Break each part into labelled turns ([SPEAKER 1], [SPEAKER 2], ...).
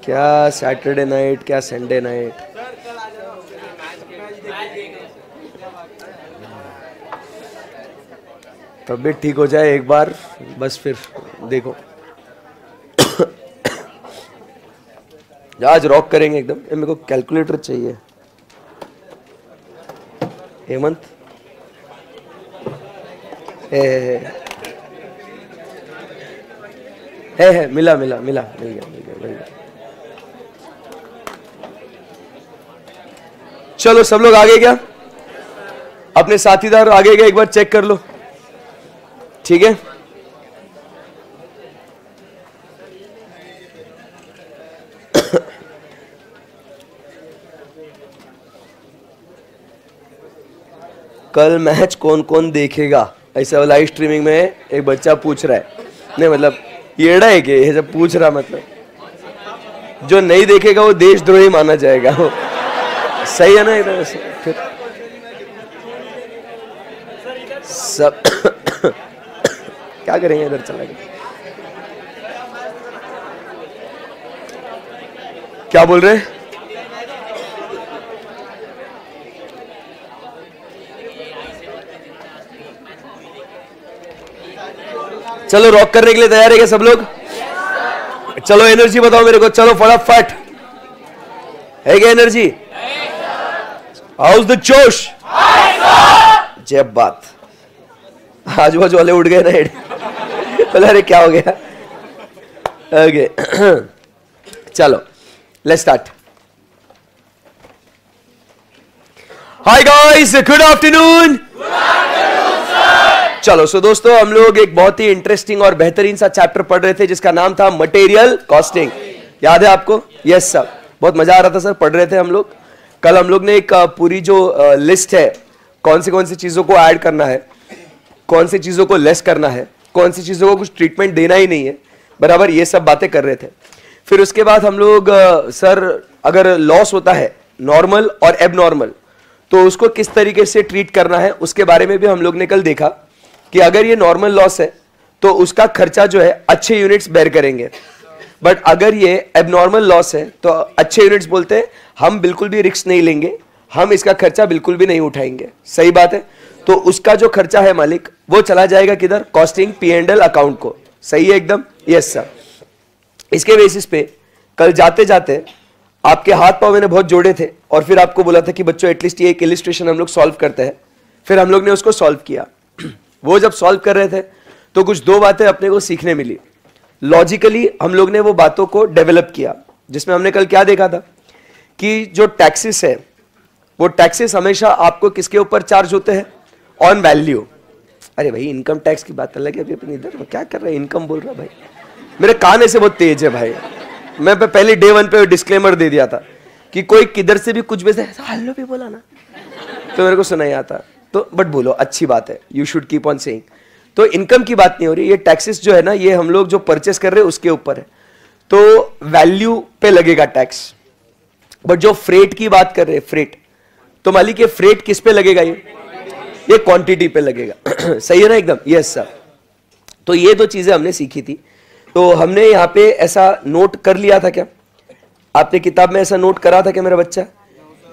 [SPEAKER 1] क्या Saturday night, क्या Sunday night. तबीयत ठीक हो जाए एक बार बस, फिर देखो। आज रॉक करेंगे एकदम। मेरे को कैलकुलेटर चाहिए। हेमंत है मिल गया। चलो सब लोग आगे क्या? अपने साथीदार आगे क्या, एक बार चेक कर लो, ठीक है? कल मैच कौन कौन देखेगा? ऐसा लाइव स्ट्रीमिंग में एक बच्चा पूछ रहा है। नहीं मतलब येड़ा है कि ये जब पूछ रहा, मतलब जो नहीं देखेगा वो देशद्रोही माना जाएगा। वो सही है ना इधर से? फिर सब क्या करेंगे? इधर चला गया। क्या बोल रहे? चलो रॉक करने के लिए तैयार है क्या सब लोग? चलो एनर्जी बताओ मेरे को, चलो फटाफट। है क्या एनर्जी? हाउस द जोश? जय बात। आजू बाजू वाले उठ गए ना। बोला अरे क्या हो गया? ओके चलो let's start. Hi guys, good afternoon. चलो सो दोस्तों, हम लोग एक बहुत ही इंटरेस्टिंग और बेहतरीन सा चैप्टर पढ़ रहे थे जिसका नाम था मटेरियल कॉस्टिंग। याद है आपको? यस सर, बहुत मजा आ रहा था सर, पढ़ रहे थे हम लोग। कल हम लोग ने एक पूरी जो लिस्ट है, कौन सी चीजों को ऐड करना है, कौन सी चीजों को लेस करना है, कौन सी चीजों को कुछ ट्रीटमेंट देना ही नहीं है, बराबर, ये सब बातें कर रहे थे। फिर उसके बाद हम लोग सर अगर लॉस होता है नॉर्मल और एबनॉर्मल तो उसको किस तरीके से ट्रीट करना है उसके बारे में भी हम लोग ने कल देखा कि अगर ये नॉर्मल लॉस है तो उसका खर्चा जो है अच्छे यूनिट्स बेयर करेंगे, बट अगर ये एबनॉर्मल लॉस है तो अच्छे यूनिट्स बोलते हैं हम बिल्कुल भी रिस्क नहीं लेंगे, हम इसका खर्चा बिल्कुल भी नहीं उठाएंगे। सही बात है? तो उसका जो खर्चा है मालिक वो चला जाएगा किधर? कॉस्टिंग P&L अकाउंट को। सही है एकदम? Yes sir. इसके बेसिस पे कल जाते जाते आपके हाथ पांव मैंने बहुत जोड़े थे और फिर आपको बोला था कि बच्चों एटलीस्ट ये एक इलिस्ट्रेशन हम लोग सॉल्व करते हैं। फिर हम लोग ने उसको सॉल्व किया। वो जब सॉल्व कर रहे थे तो कुछ दो बातें अपने को सीखने मिली। लॉजिकली हम लोग ने वो बातों को डेवलप किया, जिसमें हमने कल क्या देखा था कि जो टैक्सेस है वो टैक्सेस हमेशा आपको किसके ऊपर चार्ज होते हैं? On value. अरे भाई इनकम टैक्स की बात अलग है, अभी अपनी इधर क्या कर रहा है? इनकम बोल रहा भाई, मेरे कान ऐसे बहुत तेज है भाई। मैं पहले डे 1 पे डिस्क्लेमर दे दिया था कि कोई किधर से भी कुछ भी हेलो भी बोला ना तो मेरे को सुनाई आता, तो बट बोलो अच्छी बात है, you should keep on saying. तो इनकम की बात नहीं हो रही, ये टैक्सेस जो है ना ये हम लोग जो परचेस कर रहे हैं उसके ऊपर है, तो वैल्यू पे लगेगा टैक्स। बट जो फ्रेट की बात कर रहे हैं, फ्रेट, तो मालिक ये फ्रेट किस पे लगेगा? ये क्वांटिटी पे लगेगा। सही है ना एकदम? Yes sir. तो ये दो चीजें हमने सीखी थी। तो हमने यहाँ पे ऐसा नोट कर लिया था क्या? आपने किताब में ऐसा नोट करा था क्या मेरा बच्चा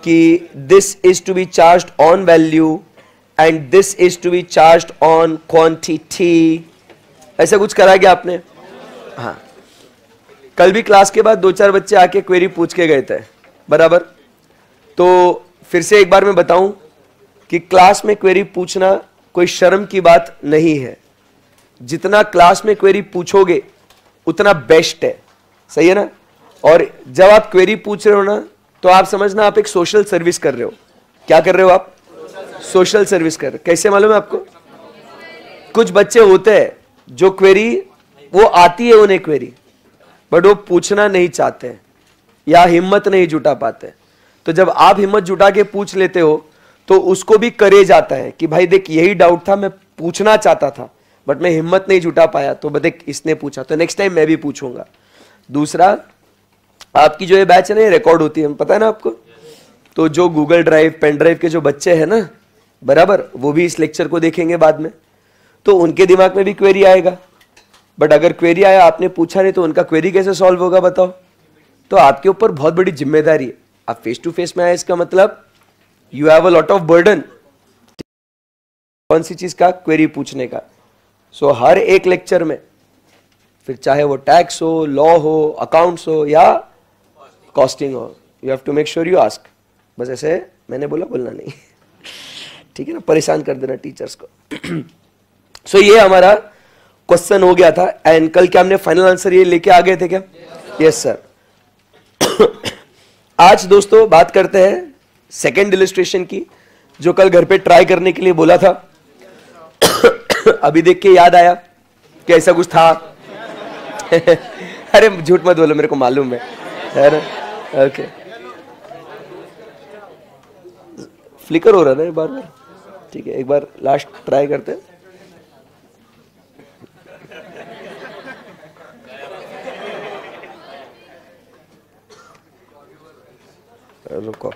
[SPEAKER 1] कि this is to be charged on value and this is to be charged on quantity? ऐसा कुछ करा गया आपने? हाँ। कल भी क्लास के बाद 2-4 बच्चे आके क्वेरी पूछ के गए थे, बराबर। तो फिर से एक बार मैं बताऊं कि क्लास में क्वेरी पूछना कोई शर्म की बात नहीं है। जितना क्लास में क्वेरी पूछोगे उतना बेस्ट है। सही है ना? और जब आप क्वेरी पूछ रहे हो ना तो आप समझना आप एक सोशल सर्विस कर रहे हो। क्या कर रहे हो आप? सोशल सर्विस कर रहे हो। कैसे मालूम है आपको? कुछ बच्चे होते हैं जो क्वेरी वो आती है उन्हें क्वेरी, बट वो पूछना नहीं चाहते या हिम्मत नहीं जुटा पाते। तो जब आप हिम्मत जुटा के पूछ लेते हो तो उसको भी करेज आता है कि भाई देख यही डाउट था, मैं पूछना चाहता था बट मैं हिम्मत नहीं जुटा पाया, तो देख इसने पूछा तो नेक्स्ट टाइम मैं भी पूछूंगा। दूसरा, आपकी जो ये बैच है ना ये रिकॉर्ड होती है, पता है ना आपको? तो जो गूगल ड्राइव, पेन ड्राइव के जो बच्चे हैं ना, बराबर, वो भी इस लेक्चर को देखेंगे बाद में, तो उनके दिमाग में भी क्वेरी आएगा। बट अगर क्वेरी आया आपने पूछा नहीं तो उनका क्वेरी कैसे सॉल्व होगा बताओ? तो आपके ऊपर बहुत बड़ी जिम्मेदारी है। आप फेस टू फेस में आए, इसका मतलब you have a lot of burden. कौन सी चीज का? क्वेरी पूछने का। सो हर एक लेक्चर में, फिर चाहे वो टैक्स हो, लॉ हो, अकाउंट्स हो या कॉस्टिंग हो, you have to make sure you ask. बस ऐसे मैंने बोलना नहीं, ठीक है ना, परेशान कर देना टीचर्स को। सो ये हमारा क्वेश्चन हो गया था। एंड कल क्या हमने फाइनल आंसर ये लेके आ गए थे क्या? Yes sir. आज दोस्तों बात करते हैं सेकेंड इलस्ट्रेशन की, जो कल घर पे ट्राई करने के लिए बोला था। अभी देख के याद आया कि ऐसा कुछ था। अरे झूठ मत बोलो, मेरे को मालूम है ना। ओके, फ्लिकर हो रहा है ना बार बार, ठीक है, एक बार लास्ट ट्राई करते हैं। रुको।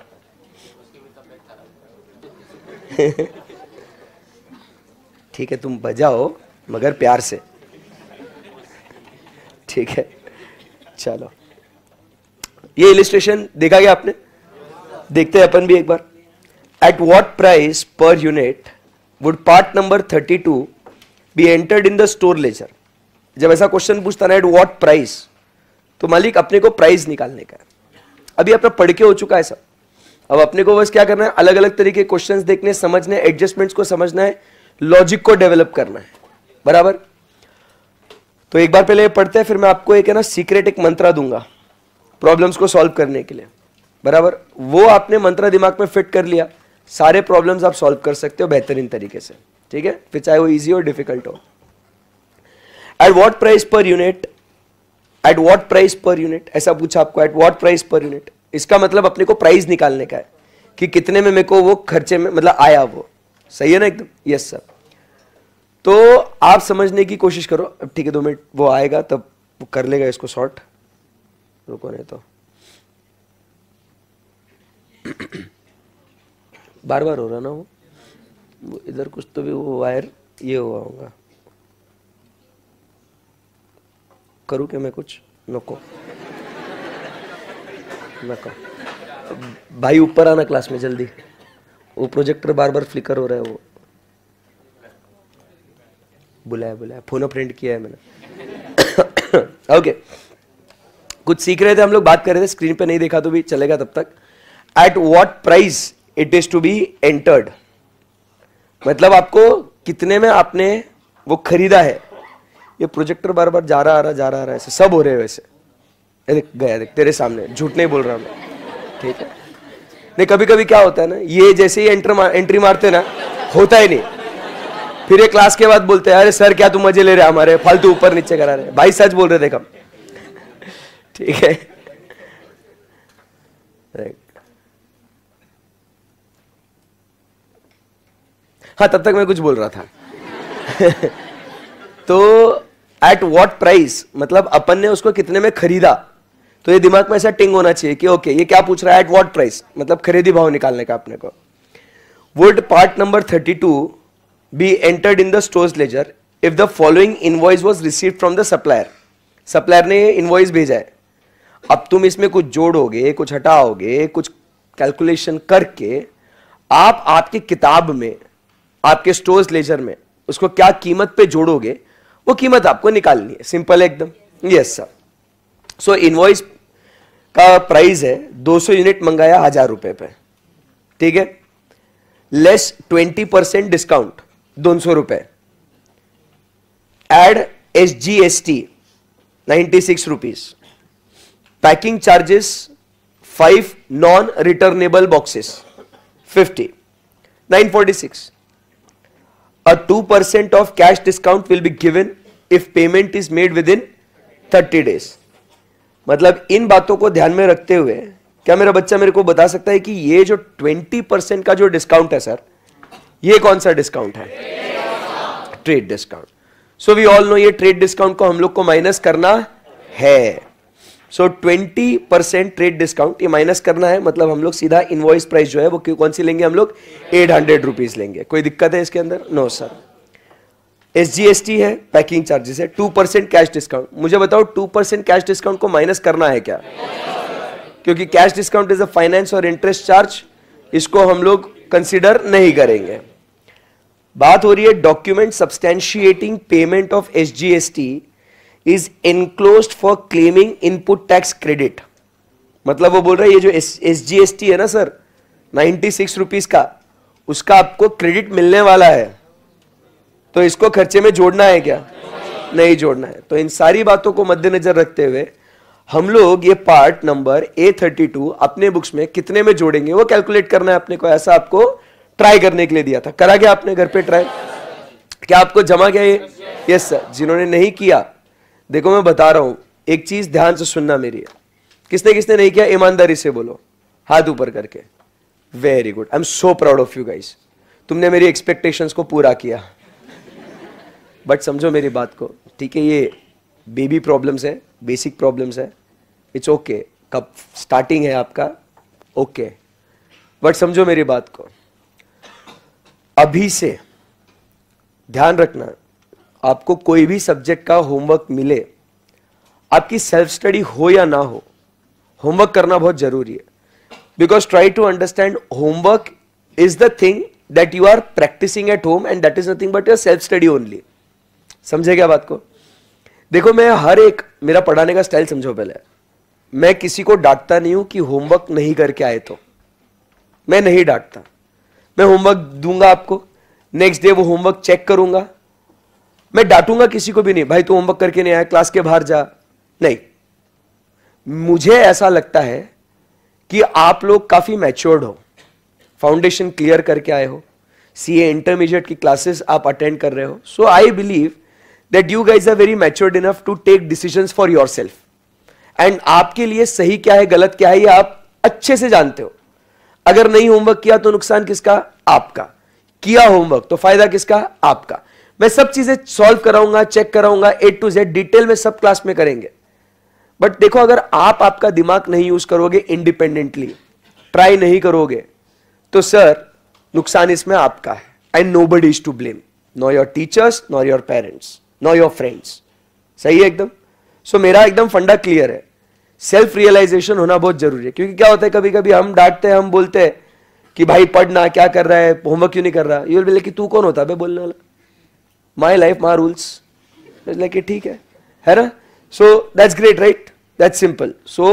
[SPEAKER 1] ठीक है, तुम बजाओ मगर प्यार से, ठीक है। चलो, ये इलिस्ट्रेशन देखा गया आपने? देखते हैं अपन भी एक बार। At what price per unit would part number 32 B entered in the store ledger? जब ऐसा क्वेश्चन पूछता ना एट व्हाट प्राइस, तो मालिक अपने को प्राइस निकालने का है। अभी अपना पढ़ के हो चुका है सब। अब अपने को बस क्या करना है? अलग अलग तरीके के क्वेश्चंस देखने, समझने, एडजस्टमेंट्स को समझना है, लॉजिक को डेवलप करना है, बराबर। तो एक बार पहले पढ़ते हैं, फिर मैं आपको एक है ना सीक्रेट एक मंत्र दूंगा प्रॉब्लम्स को सॉल्व करने के लिए, बराबर। वो आपने मंत्र दिमाग में फिट कर लिया, सारे प्रॉब्लम्स आप सॉल्व कर सकते हो बेहतरीन तरीके से, ठीक है, फिर चाहे वो इजी हो डिफिकल्ट हो। Eight what price per unit, eight what price per unit, ऐसा पूछा आपको, eight what price per unit. इसका मतलब अपने को प्राइस निकालने का है कि कितने में मेरे को वो खर्चे में मतलब आया वो, सही है ना एकदम? Yes sir. तो आप समझने की कोशिश करो। अब ठीक है, 2 मिनट वो आएगा तब वो कर लेगा इसको सॉर्ट। रुको, नहीं तो बार बार हो रहा ना वो इधर कुछ तो भी वो वायर ये हुआ होगा। करूँ क्या मैं कुछ? नको नको भाई, ऊपर आना क्लास में जल्दी। वो प्रोजेक्टर बार बार फ्लिकर हो रहा है। वो बुलाया फोन फ्रेंड किया है मैंने। ओके, कुछ सीख रहे थे हम लोग, बात कर रहे थे, स्क्रीन पे नहीं देखा तो भी चलेगा तब तक। At what price it is to be entered, मतलब आपको कितने में आपने वो खरीदा है। ये प्रोजेक्टर बार बार जा रहा आ रहा ऐसे सब हो रहे हैं वैसे। देख गया, देख तेरे सामने, झूठ नहीं बोल रहा मैं, ठीक है। नहीं, कभी कभी क्या होता है ना, ये जैसे ही एंट्री मारते ना, होता ही नहीं। फिर ये क्लास के बाद बोलते हैं, अरे सर क्या तुम मजे ले रहे हमारे, फालतू ऊपर नीचे करा रहे। भाई सच बोल रहे थे हम, ठीक है। हाँ, तब तक मैं कुछ बोल रहा था। तो एट व्हाट प्राइस मतलब अपन ने उसको कितने में खरीदा। तो ये दिमाग में ऐसा टिंग होना चाहिए कि ओके ये क्या पूछ रहा है, एट व्हाट प्राइस मतलब खरीदी भाव निकालने का अपने को। Would part number 32 B entered in the stores ledger if the following invoice was received from the supplier. Supplier ने इनवॉइस भेजा है, अब तुम इसमें कुछ जोड़ोगे, कुछ हटाओगे, कुछ कैलकुलेशन करके आप आपकी किताब में, आपके स्टोर्स लेजर में उसको क्या कीमत पे जोड़ोगे, वो कीमत आपको निकालनी है। सिंपल है एकदम। Yes sir. सो इनवॉइस का प्राइस है 200 यूनिट मंगाया 1000 रुपए पे, ठीक है, लेस 20% डिस्काउंट 200 रुपए, add SGST 96 rupees, packing charges 5 non returnable boxes 50 946. A 2% of cash discount will be given if payment is made within 30 days. मतलब इन बातों को ध्यान में रखते हुए क्या मेरा बच्चा मेरे को बता सकता है कि ये जो 20% का जो डिस्काउंट है सर, ये कौन सा डिस्काउंट है? Trade discount. So we all know ये ट्रेड डिस्काउंट को हम लोग को माइनस करना है। सो 20% ट्रेड डिस्काउंट ये माइनस करना है, मतलब हम लोग सीधा इनवॉइस प्राइस जो है वो कौन सी लेंगे हम लोग? 800 रुपीज लेंगे। कोई दिक्कत है इसके अंदर? No sir. SGST है, पैकिंग चार्जेस है, 2% कैश डिस्काउंट। मुझे बताओ 2% कैश डिस्काउंट को माइनस करना है क्या? क्योंकि cash discount is a finance और इंटरेस्ट चार्ज, इसको हम लोग कंसिडर नहीं करेंगे। बात हो रही है document substantiating payment of SGST is enclosed for claiming input tax credit. मतलब वो बोल रहा है ये जो SGST है ना सर 96 रुपीज का, उसका आपको क्रेडिट मिलने वाला है, तो इसको खर्चे में जोड़ना है क्या? नहीं जोड़ना है। तो इन सारी बातों को मद्देनजर रखते हुए हम लोग ये पार्ट नंबर A32 अपने बुक्स में कितने में जोड़ेंगे वो कैलकुलेट करना है अपने को। ऐसा आपको ट्राई करने के लिए दिया था। करा गया आपने घर पे ट्राई? क्या आपको जमा गया ये? Yes sir. जिन्होंने नहीं किया, देखो मैं बता रहा हूं, एक चीज ध्यान से सुनना मेरी है। किसने किसने नहीं किया ईमानदारी से बोलो, हाथ ऊपर करके। Very good, I am so proud of you guys. तुमने मेरी एक्सपेक्टेशंस को पूरा किया। बट समझो मेरी बात को, ठीक है? ये बेबी प्रॉब्लम्स है, बेसिक प्रॉब्लम्स है, इट्स ओके। कब स्टार्टिंग है आपका, ओके। बट समझो मेरी बात को, अभी से ध्यान रखना, आपको कोई भी सब्जेक्ट का होमवर्क मिले, आपकी सेल्फ स्टडी हो या ना हो, होमवर्क करना बहुत जरूरी है। Because try to understand, homework is the thing that you are practising at home and that is nothing but your self study only. समझे क्या बात को? देखो मैं हर एक, मेरा पढ़ाने का स्टाइल समझो पहले, मैं किसी को डांटता नहीं हूं कि होमवर्क नहीं करके आए, तो मैं नहीं डांटता। मैं होमवर्क दूंगा आपको, नेक्स्ट डे वो होमवर्क चेक करूंगा। मैं डांटूंगा किसी को भी नहीं, भाई तू होमवर्क करके नहीं आया, क्लास के बाहर जा, नहीं। मुझे ऐसा लगता है कि आप लोग काफी मैच्योर्ड हो, फाउंडेशन क्लियर करके आए हो, CA इंटरमीडिएट की क्लासेस आप अटेंड कर रहे हो। So I believe that you guys are very matured enough to take decisions for yourself, and आपके लिए सही क्या है गलत क्या है ये आप अच्छे से जानते हो। अगर नहीं होमवर्क किया तो नुकसान किसका? आपका। किया होमवर्क तो फायदा किसका? आपका। मैं सब चीजें सॉल्व कराऊंगा, चेक कराऊंगा, A to Z डिटेल में सब क्लास में करेंगे। बट देखो, अगर आप आपका दिमाग नहीं यूज करोगे, इंडिपेंडेंटली ट्राई नहीं करोगे, तो सर नुकसान इसमें आपका है। And nobody is to blame, no your teachers, no your parents, no your friends. सही है एकदम? सो मेरा एकदम फंडा क्लियर है। सेल्फ रियलाइजेशन होना बहुत जरूरी है, क्योंकि क्या होता है कभी कभी हम डांटते हैं, हम बोलते हैं कि भाई पढ़ना, क्या कर रहा है, होमवर्क क्यों नहीं कर रहा। यू विल बी कि तू कौन होता है बोलने वाला? My life my rules, like ठीक है ना? So that's great, right? That's simple. So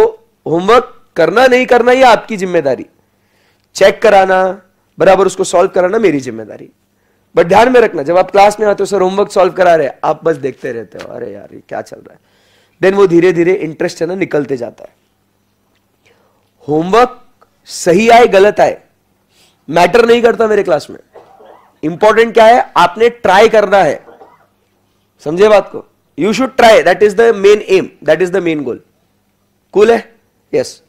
[SPEAKER 1] homework करना नहीं करना ये आपकी जिम्मेदारी, चेक कराना, बराबर उसको सॉल्व कराना मेरी जिम्मेदारी। बट ध्यान में रखना, जब आप क्लास में आते हो सर होमवर्क सॉल्व करा रहे, आप बस देखते रहते हो, अरे यार ये क्या चल रहा है, देन वो धीरे धीरे इंटरेस्ट है ना निकलते जाता है। होमवर्क सही आए गलत आए मैटर नहीं करता मेरे क्लास में। इंपॉर्टेंट क्या है? आपने ट्राई करना है। समझे बात को? You should try, that is the main aim, that is the main goal. Cool है? Yes.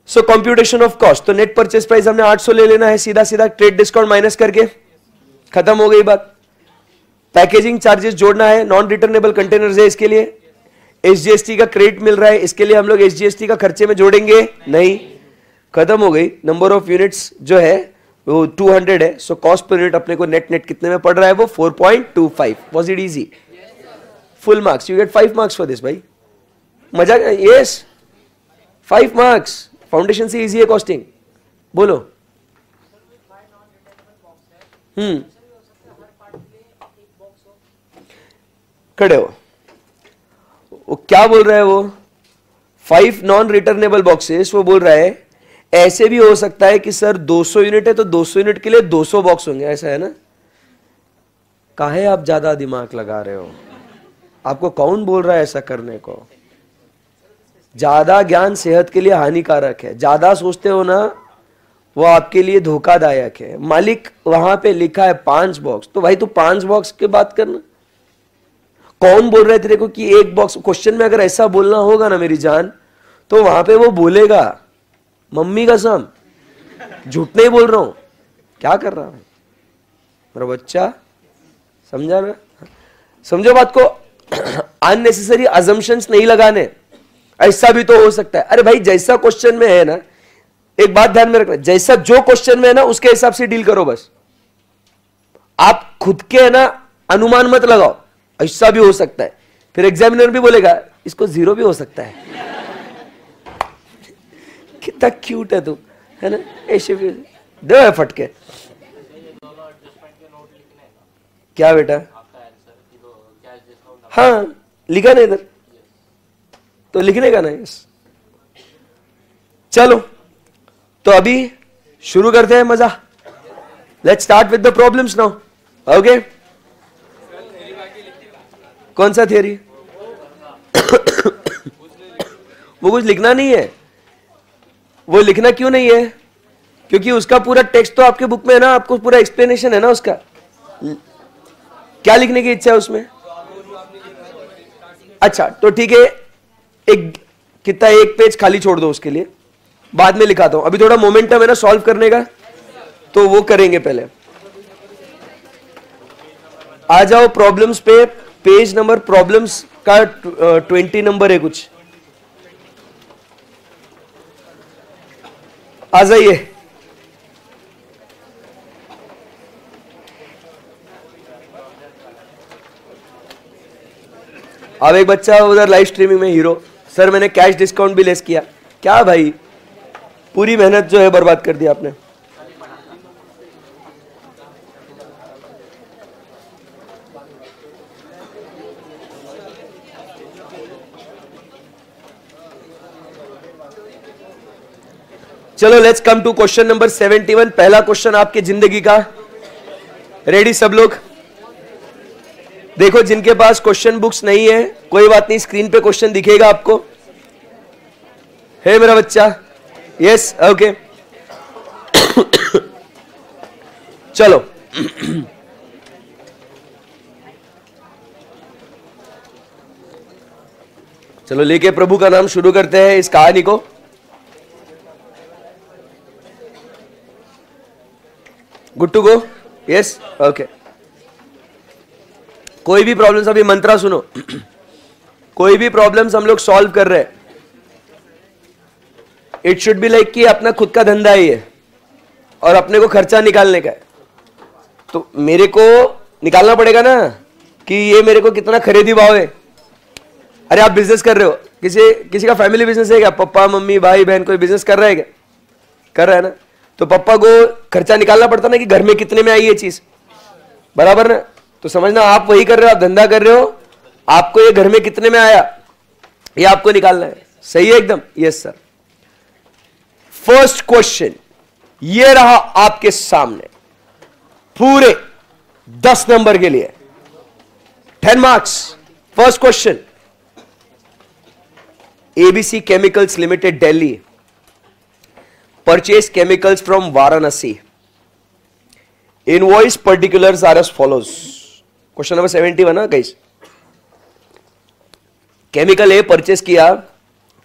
[SPEAKER 1] So computation of cost, तो नेट परचेज प्राइस हमने 800 ले लेना है, सीधा सीधा ट्रेड डिस्काउंट माइनस करके खत्म हो गई बात। पैकेजिंग चार्जेस जोड़ना है, नॉन रिटर्नेबल कंटेनर्स है, इसके लिए SGST का क्रेडिट मिल रहा है, इसके लिए हम लोग SGST का खर्चे में जोड़ेंगे नहीं, खत्म हो गई। नंबर ऑफ यूनिट्स जो है वो 200 है, सो कॉस्ट पर यूनिट अपने को नेट कितने में पड़ रहा है? वो 4.25। Was it easy? Full marks, you get 5 marks for this. भाई मजा? Yes, 5 marks. फाउंडेशन से इजी है कॉस्टिंग, बोलो। खड़े हो, वो क्या बोल रहा है? वो 5 नॉन रिटर्नेबल बॉक्सेस, वो बोल रहा है ऐसे भी हो सकता है कि सर 200 यूनिट है तो 200 यूनिट के लिए 200 बॉक्स होंगे, ऐसा है ना? काहे आप ज्यादा दिमाग लगा रहे हो? आपको कौन बोल रहा है ऐसा करने को? ज्यादा ज्ञान सेहत के लिए हानिकारक है। ज्यादा सोचते हो ना, वो आपके लिए धोखादायक है। मालिक वहां पे लिखा है 5 बॉक्स, तो भाई तू 5 बॉक्स की बात करना। कौन बोल रहा है तेरे को कि 1 बॉक्स? क्वेश्चन में अगर ऐसा बोलना होगा ना मेरी जान, तो वहां पे वो बोलेगा मम्मी कसम, झूठ नहीं बोल रहा हूं। क्या कर रहा है मेरा बच्चा? समझा ना? समझो बात को। अननेसेसरी अजम्पशंस नहीं लगाने। ऐसा भी तो हो सकता है, अरे भाई जैसा क्वेश्चन में है ना, एक बात ध्यान में रखना, जैसा जो क्वेश्चन में है ना उसके हिसाब से डील करो बस। आप खुद के है ना अनुमान मत लगाओ, ऐसा भी हो सकता है। फिर एग्जामिनर भी बोलेगा इसको 0 भी हो सकता है। कितना क्यूट है तू, है ना? ऐसे भी दे फटके। क्या बेटा? हाँ लिखा नहीं इधर तो लिखने का ना। यस चलो तो अभी शुरू करते हैं मजा। Let's start with the problems now. Okay कौन सा थियरी? वो कुछ लिखना नहीं है। वो लिखना क्यों नहीं है? क्योंकि उसका पूरा टेक्स्ट तो आपके बुक में है ना, आपको पूरा एक्सप्लेनेशन है ना उसका। क्या लिखने की इच्छा है उसमें? अच्छा तो ठीक है, एक कितना एक पेज खाली छोड़ दो उसके लिए, बाद में लिखाता हूं। अभी थोड़ा मोमेंटम है ना सॉल्व करने का, तो वो करेंगे पहले। आ जाओ प्रॉब्लम्स पे। पेज नंबर प्रॉब्लम्स का 20 नंबर है कुछ। आ जाइए। अब एक बच्चा उधर लाइव स्ट्रीमिंग में हीरो, सर मैंने कैश डिस्काउंट भी लेस किया। क्या भाई, पूरी मेहनत जो है बर्बाद कर दी आपने। चलो let's come to question number 71। पहला क्वेश्चन आपके जिंदगी का। रेडी सब लोग? देखो जिनके पास क्वेश्चन बुक्स नहीं है कोई बात नहीं, स्क्रीन पे क्वेश्चन दिखेगा आपको। है मेरा बच्चा? Yes okay. चलो चलो लेके प्रभु का नाम शुरू करते हैं इस कहानी को। Good to go? Yes okay. कोई भी प्रॉब्लम्स, अभी मंत्रा सुनो। कोई भी प्रॉब्लम्स हम लोग सॉल्व कर रहे हैं, इट शुड बी लाइक कि अपना खुद का धंधा ही है और अपने को खर्चा निकालने का है। तो मेरे को निकालना पड़ेगा ना कि ये मेरे को कितना खरीदी भाव है। अरे आप बिजनेस कर रहे हो, किसी का फैमिली बिजनेस है क्या? पापा मम्मी भाई बहन कोई बिजनेस कर रहा है क्या? कर रहा है ना? तो पापा को खर्चा निकालना पड़ता ना कि घर में कितने में आई ये चीज, बराबर ना? तो समझना आप वही कर रहे हो, आप धंधा कर रहे हो, आपको ये घर में कितने में आया ये आपको निकालना है। सही है एकदम? Yes sir. फर्स्ट क्वेश्चन ये रहा आपके सामने, पूरे 10 नंबर के लिए 10 marks. First question, ABC chemicals limited Delhi purchase chemicals from Varanasi. Invoice particulars are as follows. Question number 71 ना guys. Chemical A purchase किया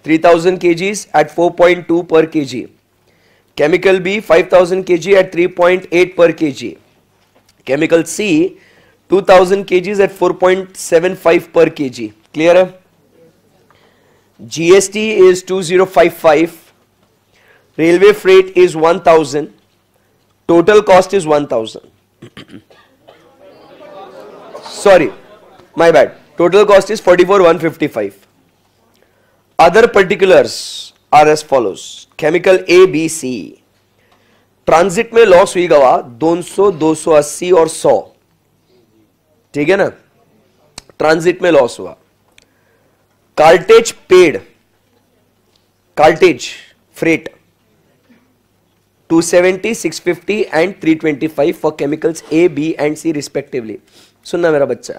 [SPEAKER 1] 3000 kgs at 4.2 per kg. Chemical B 5000 kg at 3.8 per kg. Chemical C 2000 kgs at 4.75 per kg. Clear है? GST is 2055. Railway freight is 1000. Total cost is 1000. Sorry, my bad. Total cost is 44,155. Other particulars are as follows. Chemical A, B, C. Transit में loss हुई गवा 200, 280 और 100। ठीक है ना? Transit में loss हुआ। Cartage paid, cartage freight 270, 650 and 325 for chemicals A, B and C respectively. सुनना मेरा बच्चा,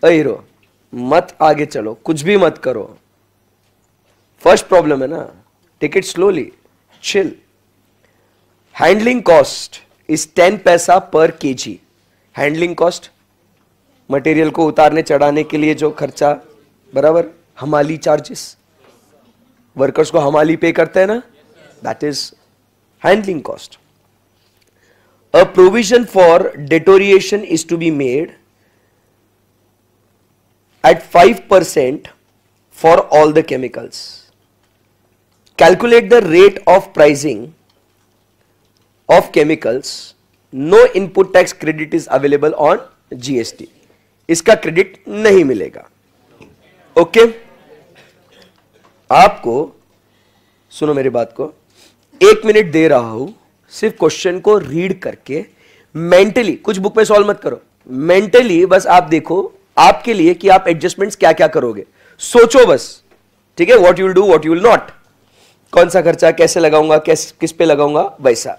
[SPEAKER 1] हीरो मत आगे चलो, कुछ भी मत करो। फर्स्ट प्रॉब्लम है ना, take it slowly, chill. Handling cost is 10 पैसा पर केजी। हैंडलिंग कॉस्ट मटेरियल को उतारने चढ़ाने के लिए जो खर्चा, बराबर। हमाली चार्जेस, वर्कर्स को हमाली पे करते हैं ना, that is handling cost. A provision for deterioration is to be made at 5% for all the chemicals. Calculate the rate of pricing of chemicals. No input tax credit is available on GST. इसका credit नहीं मिलेगा। Okay, आपको सुनो मेरी बात को, 1 minute दे रहा हूं, सिर्फ क्वेश्चन को रीड करके मेंटली, कुछ बुक में सॉल्व मत करो, मेंटली बस आप देखो आपके लिए कि आप एडजस्टमेंट्स क्या क्या करोगे, सोचो बस, ठीक है, what you will do, what you will not, कौन सा खर्चा कैसे लगाऊंगा, किस पे लगाऊंगा, वैसा।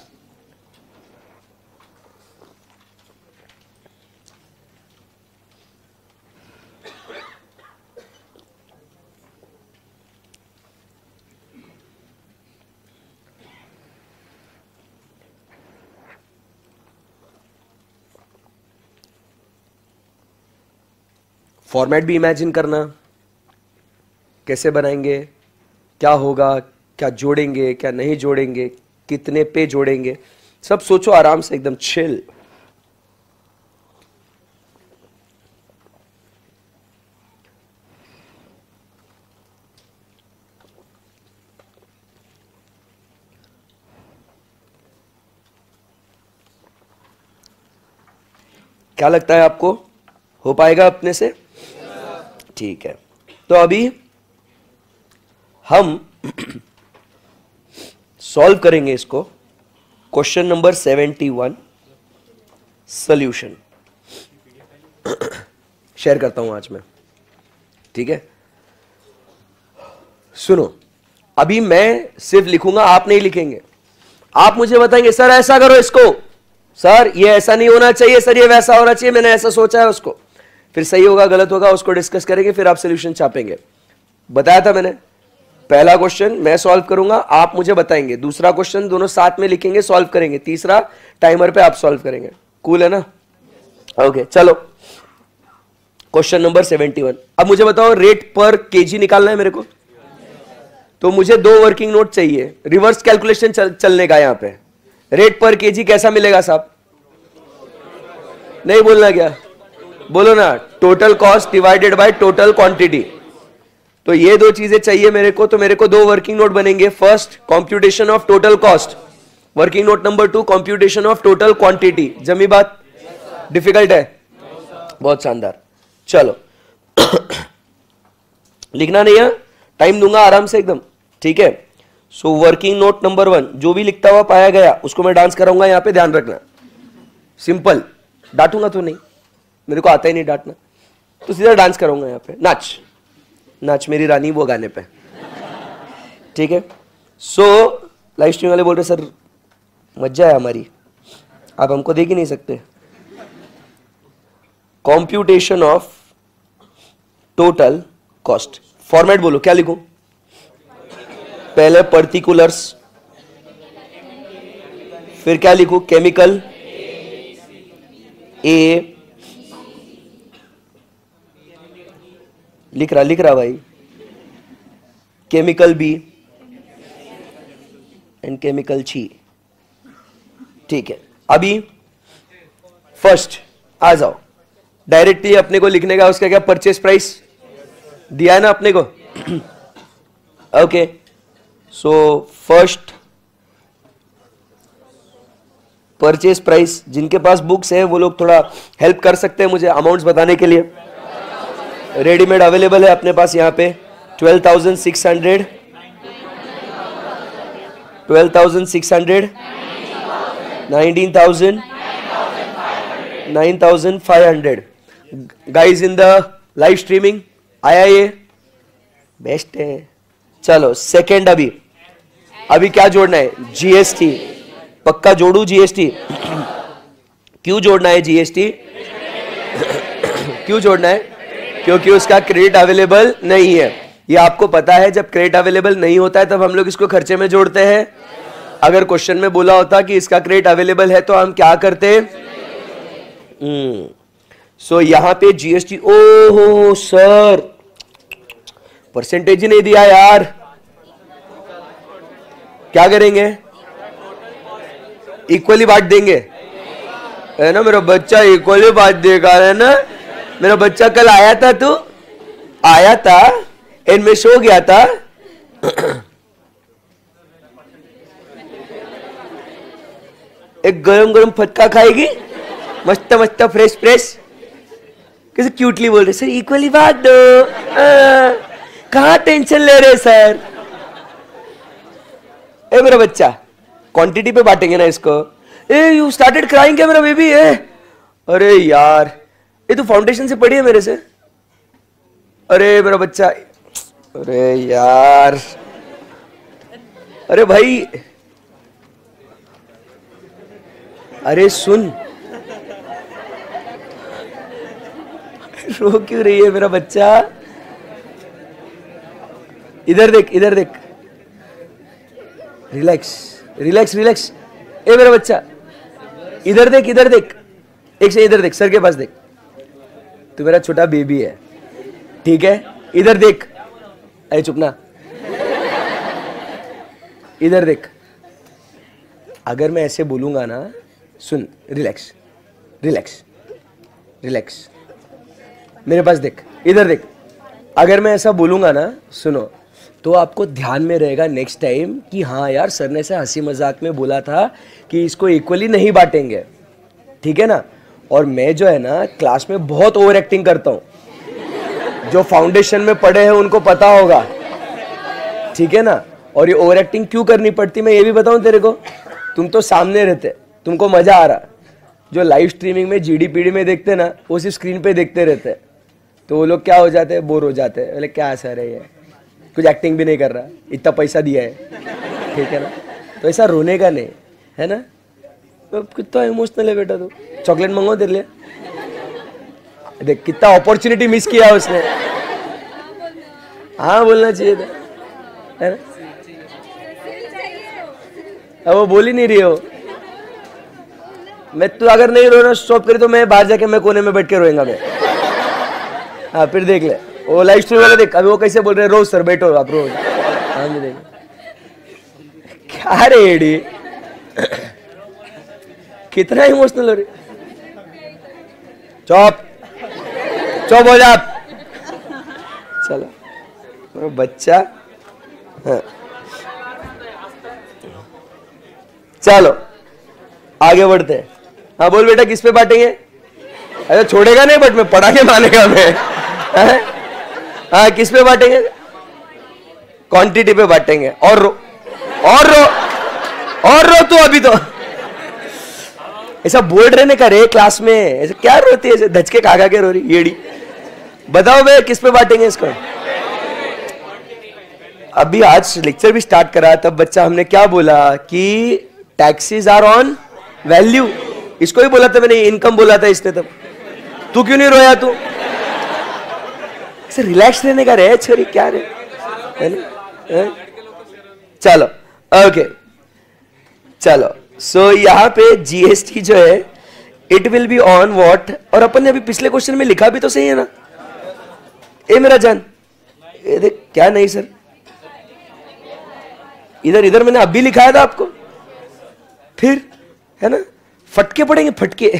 [SPEAKER 1] फॉर्मेट भी इमेजिन करना, कैसे बनाएंगे, क्या होगा, क्या जोड़ेंगे, क्या नहीं जोड़ेंगे, कितने पे जोड़ेंगे, सब सोचो आराम से, एकदम चिल। क्या लगता है आपको, हो पाएगा अपने से? ठीक है, तो अभी हम सॉल्व करेंगे इसको, क्वेश्चन नंबर 71 सॉल्यूशन शेयर करता हूं आज मैं, ठीक है। सुनो, अभी मैं सिर्फ लिखूंगा, आप नहीं लिखेंगे, आप मुझे बताएंगे सर ऐसा करो इसको, सर ये ऐसा नहीं होना चाहिए, सर ये वैसा होना चाहिए, मैंने ऐसा सोचा है उसको, फिर सही होगा गलत होगा उसको डिस्कस करेंगे, फिर आप सॉल्यूशन छापेंगे। बताया था मैंने, पहला क्वेश्चन मैं सॉल्व करूंगा, आप मुझे बताएंगे, दूसरा क्वेश्चन दोनों साथ में लिखेंगे, सॉल्व करेंगे, तीसरा टाइमर पे आप सॉल्व करेंगे। कूल है ना? ओके, चलो क्वेश्चन नंबर 71। अब मुझे बताओ रेट पर केजी निकालना है मेरे को, तो मुझे 2 वर्किंग नोट चाहिए, रिवर्स कैलकुलेशन चलने का। यहां पे रेट पर केजी कैसा मिलेगा साहब? नहीं बोलना क्या? बोलो ना, total cost divided by total quantity. तो ये 2 चीजें चाहिए मेरे को, तो मेरे को 2 वर्किंग नोट बनेंगे। First computation of total cost, working note number 2 computation of total quantity. जमी बात? डिफिकल्ट है? बहुत शानदार, चलो लिखना नहीं है, टाइम दूंगा आराम से एकदम, ठीक है। सो वर्किंग नोट नंबर 1, जो भी लिखता हुआ पाया गया उसको मैं डांस कराऊंगा, यहां पे ध्यान रखना, सिंपल, डांटूंगा तो नहीं, मेरे को आता ही नहीं डांटना, तो सीधा डांस करूंगा यहां पे, नाच नाच मेरी रानी वो गाने पे, ठीक है। सो लाइव स्ट्रीम वाले बोल रहे सर मजा है हमारी, आप हमको देख ही नहीं सकते। Computation of total cost, format बोलो क्या लिखूं? पहले पर्टिकुलर्स, फिर क्या लिखूं? केमिकल ए, लिख रहा भाई, chemical B and chemical C, ठीक है। अभी फर्स्ट आ जाओ, डायरेक्टली अपने को लिखने का, उसका क्या परचेस प्राइस दिया है ना अपने को, okay. So first purchase price, जिनके पास बुक्स है वो लोग थोड़ा हेल्प कर सकते हैं मुझे अमाउंट्स बताने के लिए, रेडीमेड अवेलेबल है अपने पास यहाँ पे। 12,600, 12,600, 19,000, 9,500 guys in the live streaming. आया ये? बेस्ट है। चलो सेकेंड, अभी क्या जोड़ना है? जीएसटी, पक्का जोड़ू जीएसटी। क्यों जोड़ना है जीएसटी? क्यों जोड़ना है? क्योंकि उसका क्रेडिट अवेलेबल नहीं है। ये आपको पता है, जब क्रेडिट अवेलेबल नहीं होता है तब हम लोग इसको खर्चे में जोड़ते हैं। अगर क्वेश्चन में बोला होता कि इसका क्रेडिट अवेलेबल है तो हम क्या करते? सो यहां पे जीएसटी, ओहो सर परसेंटेज ही नहीं दिया यार, क्या करेंगे? इक्वली बांट देंगे, है ना? मेरा बच्चा इक्वली बांट देगा, है ना? मेरा बच्चा कल आया था, तू आया था, इनमें सो गया था। एक गरम गरम फटका खाएगी, मस्त मस्त फ्रेश फ्रेश, कैसे क्यूटली बोल रहे सर इक्वली बांट दो, कहाँ टेंशन ले रहे सर। ए मेरा बच्चा क्वांटिटी पे बांटेंगे ना इसको। ए यू स्टार्टेड क्राइंग क्या मेरा बेबी है? अरे यार ये तो फाउंडेशन से पढ़ी है मेरे से। अरे मेरा बच्चा, अरे यार, अरे भाई, अरे सुन, रो क्यों रही है मेरा बच्चा? इधर देख, इधर देख, रिलैक्स रिलैक्स रिलैक्स। ए मेरा बच्चा इधर देख, इधर देख, एक से इधर देख, सर के पास देख। तू मेरा छोटा बेबी है, ठीक है? इधर देख, अरे चुप ना, इधर देख। अगर मैं ऐसे बोलूंगा ना, सुन, रिलैक्स रिलैक्स रिलैक्स, मेरे पास देख, इधर देख। अगर मैं ऐसा बोलूंगा ना, सुनो, तो आपको ध्यान में रहेगा नेक्स्ट टाइम कि हाँ यार सर ने ऐसे हंसी मजाक में बोला था कि इसको इक्वली नहीं बांटेंगे, ठीक है ना? और मैं जो है ना क्लास में बहुत ओवर एक्टिंग करता हूं, जो फाउंडेशन में पढ़े हैं उनको पता होगा, ठीक है ना? और ये ओवर एक्टिंग क्यों करनी पड़ती मैं ये भी बताऊं तेरे को। तुम तो सामने रहते, तुमको मजा आ रहा। जो लाइव स्ट्रीमिंग में जीडी में देखते ना, वो सिर्फ स्क्रीन पे देखते रहते, तो वो लोग क्या हो जाते हैं, बोर हो जाते हैं। बोले क्या असर है, ये कुछ एक्टिंग भी नहीं कर रहा, इतना पैसा दिया है, ठीक है ना? तो ऐसा रोने का नहीं है ना। तो कितना इमोशनल है बेटा, तू चॉकलेट मंगवाओ तेरे लिए। देख कितना अपॉर्चुनिटी मिस किया उसने। हाँ बोलना चाहिए था, है ना? अब वो बोल ही नहीं रही हो। मैं तू अगर नहीं रोना स्टॉप करी तो मैं बाहर जाके मैं कोने में बैठ के रोएंगा मैं। हाँ फिर देख ले, वो लाइव स्ट्रीम वाला देख, अभी वो कैसे बोल रहे, रोज सर बैठो आप रोज। हाँ मैं देख, क्या रे एडी, कितना इमोशनल हो रही। चुप चुप हो जा। चलो बच्चा, हाँ। चलो आगे बढ़ते हैं। हाँ बोल बेटा, किस पे बांटेंगे? अरे छोड़ेगा नहीं, बट मैं पढ़ा के मानेगा मैं। हाँ किस पे बांटेंगे? क्वांटिटी पे बांटेंगे। और रो, और रो, और रो तू अभी तो। ऐसा बोल रहने का रे क्लास में, ऐसे क्या रोती है, ऐसे धचके खा के रो रही येड़ी। बताओ बे किस पे बांटेंगे इसको? अभी आज लेक्चर भी स्टार्ट करा, तब बच्चा हमने क्या बोला कि टैक्सेस आर ऑन वैल्यू। इसको ही बोला था मैंने, इनकम बोला था इसने। तब तू क्यों नहीं रोया? तू रिलैक्स रहने का रे छोरी, क्या रे, है ना? चलो ओके, चलो। सो यहाँ पे जीएसटी जो है, it will be on what, और अपन ने अभी पिछले क्वेश्चन में लिखा भी तो सही है ना? ए मेरा जान, ये देख क्या नहीं सर, इधर इधर मैंने अभी लिखाया था आपको, फिर है ना फटके पड़ेंगे, फटके।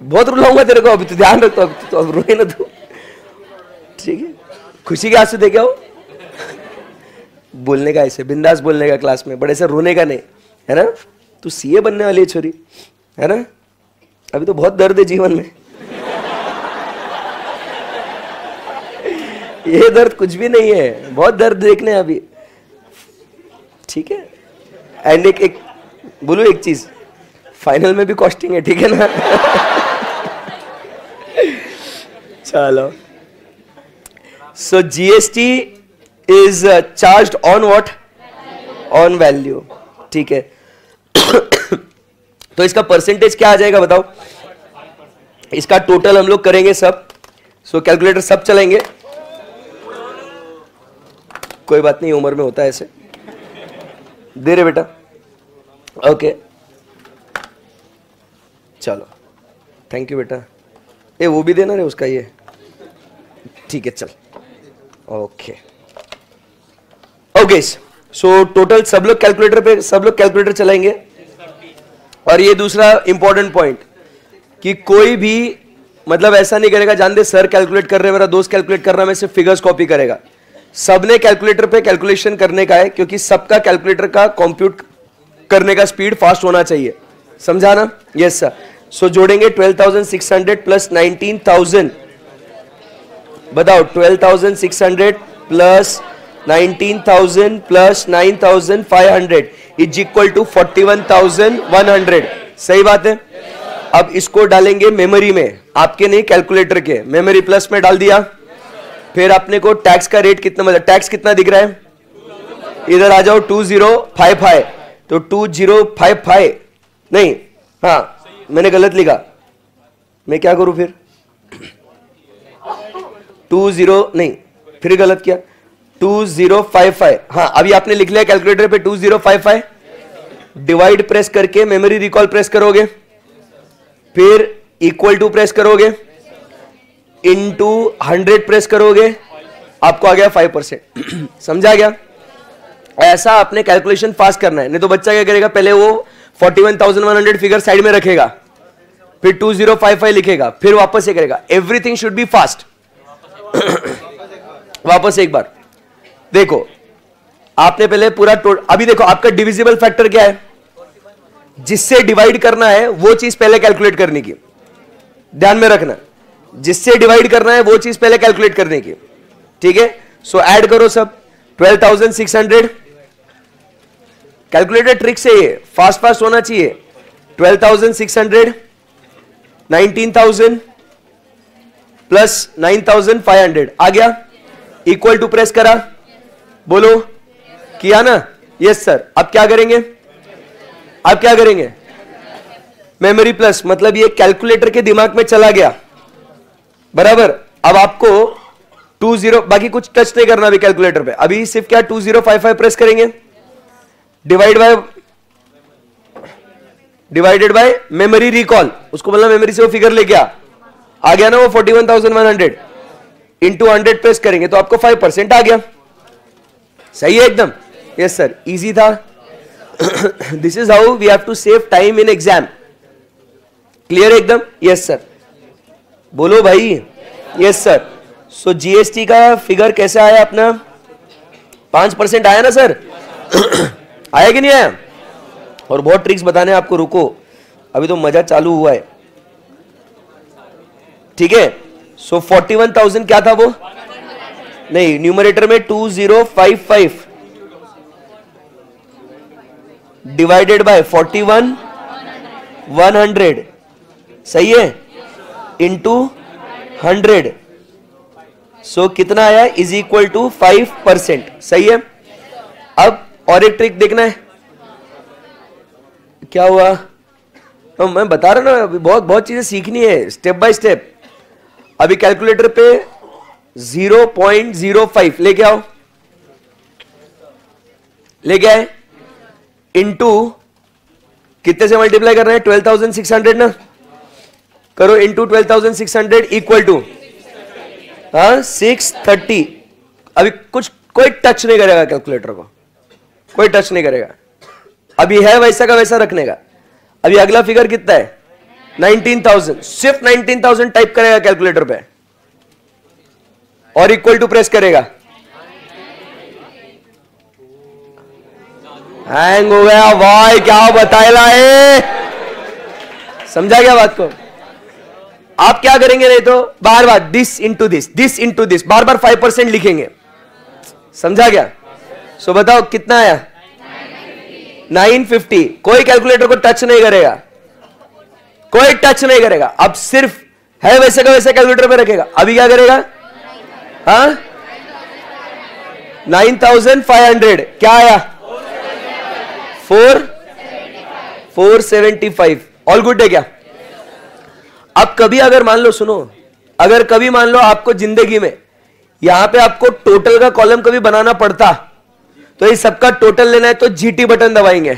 [SPEAKER 1] बहुत रुलाऊंगा तेरे को, अभी तो ध्यान रखता, तो अब रोए ना तू, ठीक है? खुशी के आंसू दे के आओ। बोलने का ऐसे बिंदास बोलने का क्लास में, बड़े से रोने का नहीं, है ना? तू सीए बनने वाली है छोरी, है ना? अभी तो बहुत दर्द है जीवन में। ये दर्द कुछ भी नहीं है, बहुत दर्द देखने अभी, ठीक है? एंड एक बोलो एक चीज, फाइनल में भी कॉस्टिंग है, ठीक है ना? चलो, so GST is charged on what? On value, ठीक है? तो इसका परसेंटेज क्या आ जाएगा बताओ? इसका टोटल हम लोग करेंगे सब, सो कैलकुलेटर सब चलेंगे, कोई बात नहीं, उम्र में होता है ऐसे। दे रहे बेटा, ओके चलो, थैंक यू बेटा। ए वो भी देना रे उसका, ये ठीक है, चल ओके ओके। सो टोटल सब लोग कैलकुलेटर पे, सब लोग कैलकुलेटर चलाएंगे। और ये दूसरा इंपॉर्टेंट पॉइंट कि कोई भी मतलब ऐसा नहीं करेगा, जान दे सर कैलकुलेट कर रहे हैं, मेरा दोस्त कैलकुलेट कर रहा है, मैं सिर्फ फिगर्स कॉपी करेगा। सबने कैलकुलेटर पे कैलकुलेशन करने का है, क्योंकि सबका कैलकुलेटर का कंप्यूट करने का स्पीड फास्ट होना चाहिए, समझा ना? Yes sir. सो जोड़ेंगे 12,600 प्लस 19,000, बताओ 12,600 plus 19,000 plus 9,500 is equal to 41,100। सही बात है। अब इसको डालेंगे मेमोरी में, आपके नहीं कैलकुलेटर के, मेमोरी प्लस में डाल दिया। फिर अपने को टैक्स का रेट कितना, मतलब टैक्स कितना दिख रहा है, इधर आ जाओ 2055, तो 2055 नहीं, हाँ मैंने गलत लिखा, मैं क्या करूं फिर 20 नहीं, फिर गलत किया 2055। हाँ अभी आपने लिख लिया कैलकुलेटर पे 2055, डिवाइड प्रेस करके मेमोरी रिकॉल प्रेस करोगे, फिर इक्वल टू प्रेस करोगे, इनटू 100 प्रेस करोगे, आपको आ गया 5%। समझा गया? ऐसा आपने कैलकुलेशन फास्ट करना है, नहीं तो बच्चा क्या करेगा, पहले वो 41,100 फिगर साइड में रखेगा, फिर 2055 लिखेगा, फिर वापस ये करेगा। Everything should be fast. वापस एक बार देखो, आपने पहले पूरा अभी देखो आपका डिविजिबल फैक्टर क्या है, जिससे डिवाइड करना है वो चीज पहले कैलकुलेट करने की, ध्यान में रखना, जिससे डिवाइड करना है वो चीज पहले कैलकुलेट करने की, ठीक है। सो ऐड करो सब 12,600, कैलकुलेटर ट्रिक से ये फास्ट फास्ट होना चाहिए। 12,600 19,000 प्लस 9,500 आ गया, इक्वल टू प्रेस करा, बोलो किया ना, यस सर। अब क्या करेंगे, अब क्या करेंगे, मेमोरी प्लस, मतलब ये कैलकुलेटर के दिमाग में चला गया, बराबर। अब आपको 20, बाकी कुछ टच नहीं करना अभी कैलकुलेटर पे, अभी सिर्फ क्या 2055 प्रेस करेंगे, डिवाइडेड बाय मेमोरी रिकॉल, उसको बोलना मेमोरी से वो फिगर लेके आ गया ना वो 41,100, इंटू 100 प्रेस करेंगे तो आपको 5% आ गया। सही है एकदम, यस सर, इजी था। This is how we have to save time in exam. Clear एकदम, यस सर, बोलो भाई, यस सर। सो जीएसटी का फिगर कैसे आया अपना, 5% आया ना सर? आया कि नहीं आया? और बहुत ट्रिक्स बताने आपको, रुको अभी तो मजा चालू हुआ है, ठीक है। सो 41,000 क्या था वो, नहीं न्यूमरेटर में 2055 डिवाइडेड बाय 41,100, सही है, इंटू 100, सो कितना आया, इज इक्वल टू 5%। सही है। अब और एक ट्रिक देखना है, क्या हुआ, तो मैं बता रहा ना, बहुत बहुत चीजें सीखनी है स्टेप बाय स्टेप। अभी कैलकुलेटर पे 0.05 लेके आओ, लेके आए, इंटू कितने से मल्टीप्लाई कर रहे हैं, 12,600 ना, करो इंटू 12,600 इक्वल टू 630। अभी कुछ कोई टच नहीं करेगा कैलकुलेटर को, कोई टच नहीं करेगा, अभी है वैसा का वैसा रखने का। अभी अगला फिगर कितना है, 19,000, सिर्फ 19,000 टाइप करेगा कैलकुलेटर पे और इक्वल टू प्रेस करेगा, हैंग हो गया भाई, क्या बताएला है, समझा क्या बात को? आप क्या करेंगे, नहीं तो बार बार दिस इंटू दिस बार बार 5% लिखेंगे, समझा क्या? सो बताओ कितना आया, 950। कोई कैलकुलेटर को टच नहीं करेगा, कोई टच नहीं करेगा, अब सिर्फ है वैसे का वैसे कैलकुलेटर पे रखेगा। अभी क्या करेगा, हाँ 9,500 क्या आया, 475। ऑल गुड है क्या? अब कभी अगर मान लो, सुनो, अगर कभी मान लो आपको जिंदगी में यहां पे आपको टोटल का कॉलम कभी बनाना पड़ता, तो ये सबका टोटल लेना है तो जीटी बटन दबाएंगे।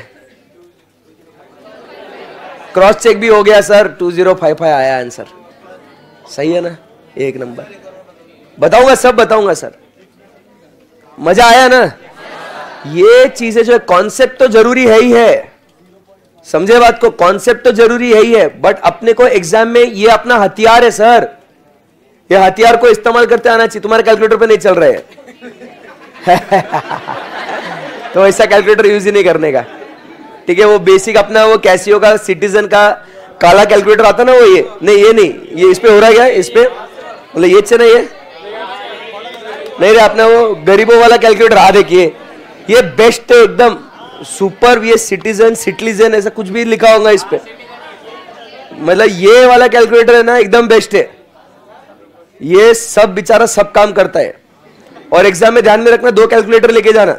[SPEAKER 1] क्रॉस चेक भी हो गया सर, 2055 आया आंसर, सही है ना, एक नंबर। बताऊंगा, सब बताऊंगा सर, मजा आया ना? ये चीजें जो है, कॉन्सेप्ट तो जरूरी है ही है, समझे बात को, कॉन्सेप्ट तो जरूरी है ही है, बट अपने को एग्जाम में ये अपना हथियार है सर, ये हथियार को इस्तेमाल करते आना चाहिए। तुम्हारे कैलकुलेटर पे नहीं चल रहे हैं तो ऐसा कैलकुलेटर यूज ही नहीं करने का, ठीक है। वो बेसिक अपना वो कैसियो का सिटीजन का काला कैलकुलेटर आता ना वो, ये नहीं, ये नहीं, ये इस पे हो रहा है क्या, इस पे मतलब ये से नहीं है, नहीं रे आपने वो गरीबों वाला कैलकुलेटर आ देखिए, ये बेस्ट है एकदम सुपर, ये सिटीजन ऐसा कुछ भी लिखा होगा इस पे, मतलब ये वाला कैलकुलेटर है ना एकदम बेस्ट है, ये सब बेचारा सब काम करता है। और एग्जाम में ध्यान में रखना, 2 कैलकुलेटर लेके जाना,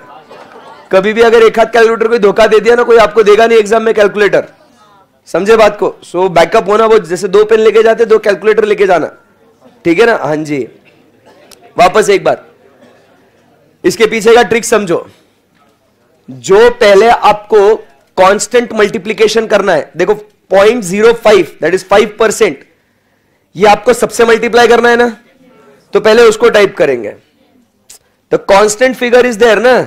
[SPEAKER 1] कभी भी अगर एक हाथ कैलकुलेटर कोई धोखा दे दिया ना, कोई आपको देगा नहीं एग्जाम में कैलकुलेटर, समझे बात को। सो बैकअप होना, वो जैसे 2 पेन लेके जाते 2 कैलकुलेटर लेके जाना, ठीक है ना। हाँ जी, वापस एक बार इसके पीछे का ट्रिक समझो। जो पहले आपको कांस्टेंट मल्टीप्लिकेशन करना है, देखो 0.05 दैट इज 5%, ये आपको सबसे मल्टीप्लाई करना है ना, तो पहले उसको टाइप करेंगे, तो कांस्टेंट फिगर इज देयर ना,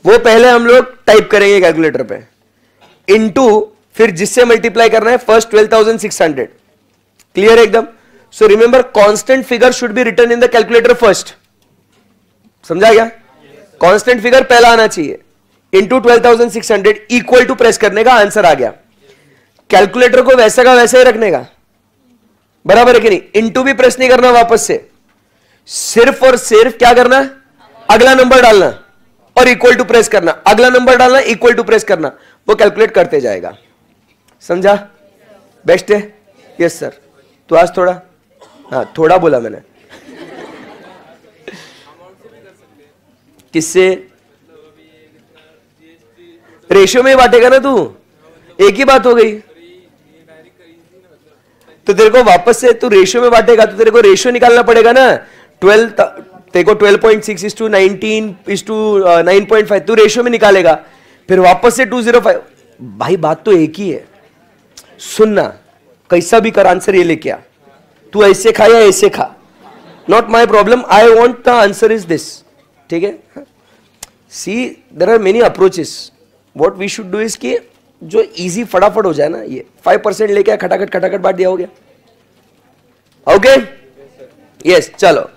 [SPEAKER 1] वो पहले हम लोग टाइप करेंगे कैलकुलेटर पे, इनटू फिर जिससे मल्टीप्लाई करना है फर्स्ट 12,600, क्लियर एकदम। So remember constant figure should be written in the calculator first, समझा गया। कांस्टेंट फिगर पहला आना चाहिए, इनटू 12,600 इक्वल टू प्रेस करने का आंसर आ गया। कैलकुलेटर को वैसा का वैसा ही रखने का, बराबर है कि नहीं। इनटू भी प्रेस नहीं करना वापस से, सिर्फ और सिर्फ क्या करना, अगला नंबर डालना और इक्वल टू प्रेस करना, अगला नंबर डालना इक्वल टू प्रेस करना, वो कैलकुलेट करते जाएगा, समझा। बेस्ट है, यस सर। तो आज थोड़ा, हाँ थोड़ा बोला मैंने, किससे, रेशियो में बांटेगा ना तू, एक ही बात हो गई। तो तेरे को वापस से तू रेशियो में बांटेगा तो तेरे को रेशियो निकालना पड़ेगा ना, 12 तेरे को 12.6:19:9.5 तू रेशियो में निकालेगा, फिर वापस से 205। भाई बात तो एक ही है, सुनना, कैसा भी कर आंसर ये लेके आ, तू ऐसे खा या ऐसे खा, not my problem, I want the answer is this, ठीक है। See there are many approaches, what we should do is कि जो इजी फटाफट हो जाए ना, ये 5% लेके खटाखट खटाखट बांट दिया, हो गया। ओके यस, चलो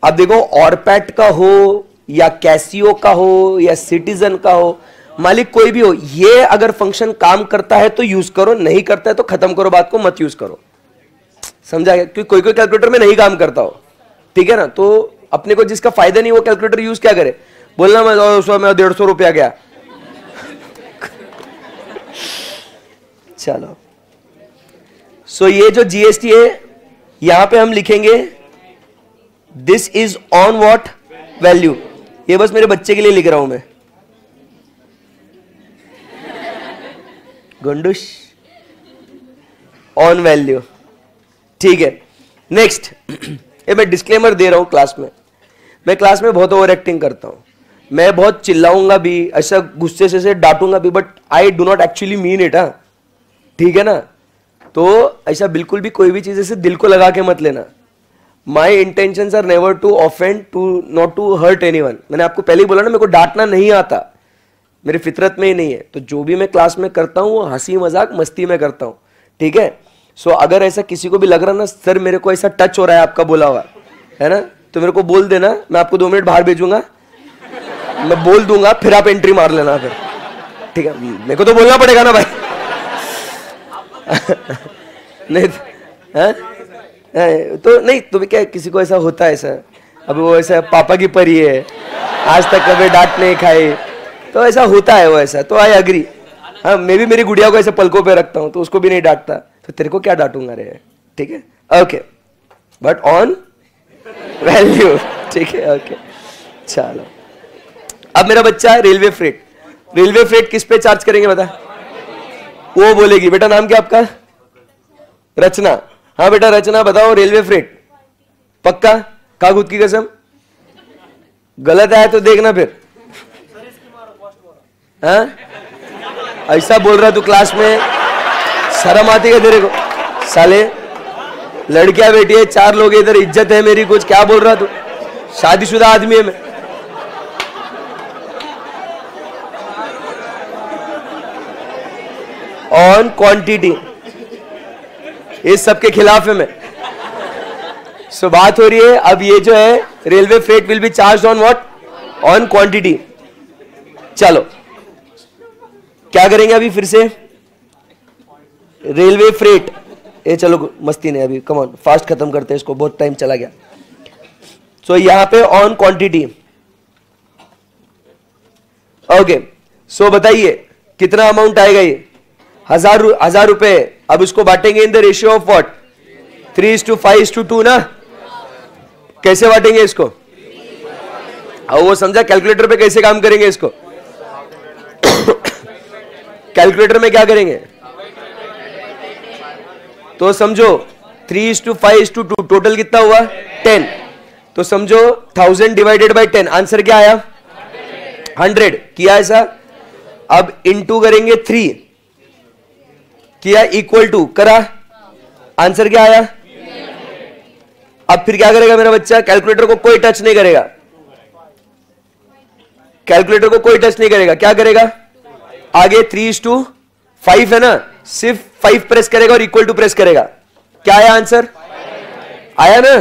[SPEAKER 1] अब देखो, ऑरपैट का हो या कैसियो का हो या सिटीजन का हो, मालिक कोई भी हो, ये अगर फंक्शन काम करता है तो यूज करो, नहीं करता है तो खत्म करो, बात को मत यूज करो, समझा गया। क्योंकि कोई कोई कैलकुलेटर में नहीं काम करता हो, ठीक है ना, तो अपने को जिसका फायदा नहीं वो कैलकुलेटर यूज क्या करे, बोलना मैं 150 रुपया गया। चलो, सो ये जो जीएसटी है यहां पे हम लिखेंगे this is on what value, ये बस मेरे बच्चे के लिए लिख रहा हूं मैं, गुंडुश ऑन वैल्यू, ठीक है। नेक्स्ट, ये मैं डिस्क्लेमर दे रहा हूं क्लास में, मैं क्लास में बहुत ओवर एक्टिंग करता हूं, मैं बहुत चिल्लाऊंगा भी, ऐसा गुस्से से डांटूंगा भी, but I do not actually mean it, ठीक है ना। तो ऐसा बिल्कुल भी कोई भी चीज ऐसे दिल को लगा के मत लेना। My intentions are never to offend, to not to hurt anyone. मैंने आपको पहले ही बोला ना, मेरे को डांटना नहीं आता, मेरी फितरत में ही नहीं है। तो जो भी मैं क्लास में करता हूँ वो हंसी मजाक मस्ती में करता हूँ, ठीक है। सो अगर ऐसा किसी को भी लग रहा ना, सर मेरे को ऐसा टच हो रहा है आपका बोला हुआ, है ना, तो मेरे को बोल देना, मैं आपको 2 मिनट बाहर भेजूंगा, मैं बोल दूंगा, फिर आप एंट्री मार लेना फिर, ठीक है। मेरे को तो बोलना पड़ेगा ना भाई। नहीं तो नहीं, तो भी क्या किसी को ऐसा होता है, ऐसा अभी वो ऐसा पापा की परी है, आज तक कभी डांट नहीं खाई, तो ऐसा होता है वो ऐसा, तो आई अग्री। हाँ, मैं भी मेरी गुड़िया को ऐसे पलकों पे रखता हूँ, तो उसको भी नहीं डांटता, तो तेरे को क्या डांटूंगा रे, ठीक है, ओके, बट ऑन वैल्यू, ठीक है, ओके। चलो, अब मेरा बच्चा है रेलवे फ्रेट, रेलवे फ्रेट किस पे चार्ज करेंगे बता, वो बोलेगी। बेटा नाम क्या आपका, रचना, हाँ बेटा रचना बताओ, रेलवे फ्रेट पक्का, का खुद की कसम, गलत आया तो देखना फिर, हाँ ऐसा बोल रहा तू क्लास में, शर्म आती है तेरे को, साले लड़कियां बैठी है, 4 लोग इधर, इज्जत है मेरी कुछ, क्या बोल रहा तू, शादीशुदा आदमी है मैं। ऑन क्वांटिटी, इस सब के खिलाफ है मैं। सो बात हो रही है अब, ये जो है railway freight will be charge on what, on quantity. चलो क्या करेंगे अभी फिर से, रेलवे फ्रेट, ये चलो मस्ती नहीं अभी, कम ऑन फास्ट खत्म करते हैं इसको, बहुत टाइम चला गया। सो यहां पे ऑन क्वांटिटी, ओके। सो बताइए कितना अमाउंट आएगा ये, 1000 रुपए। अब इसको बांटेंगे in the ratio of what, 3:5:2 ना। कैसे बांटेंगे इसको, अब वो समझा कैलकुलेटर पे कैसे काम करेंगे इसको। कैलकुलेटर में क्या करेंगे तो समझो 3:5:2, टोटल कितना हुआ 10। तो समझो 1000 डिवाइडेड बाय 10, आंसर क्या आया 100। किया ऐसा, अब इनटू करेंगे 3, किया इक्वल टू करा, आंसर क्या आया। अब फिर क्या करेगा मेरा बच्चा, कैलकुलेटर को कोई टच नहीं करेगा, कैलकुलेटर को कोई टच नहीं करेगा। क्या करेगा आगे 3:5 है ना, सिर्फ 5 प्रेस करेगा और इक्वल टू प्रेस करेगा। क्या आया आंसर, आया ना।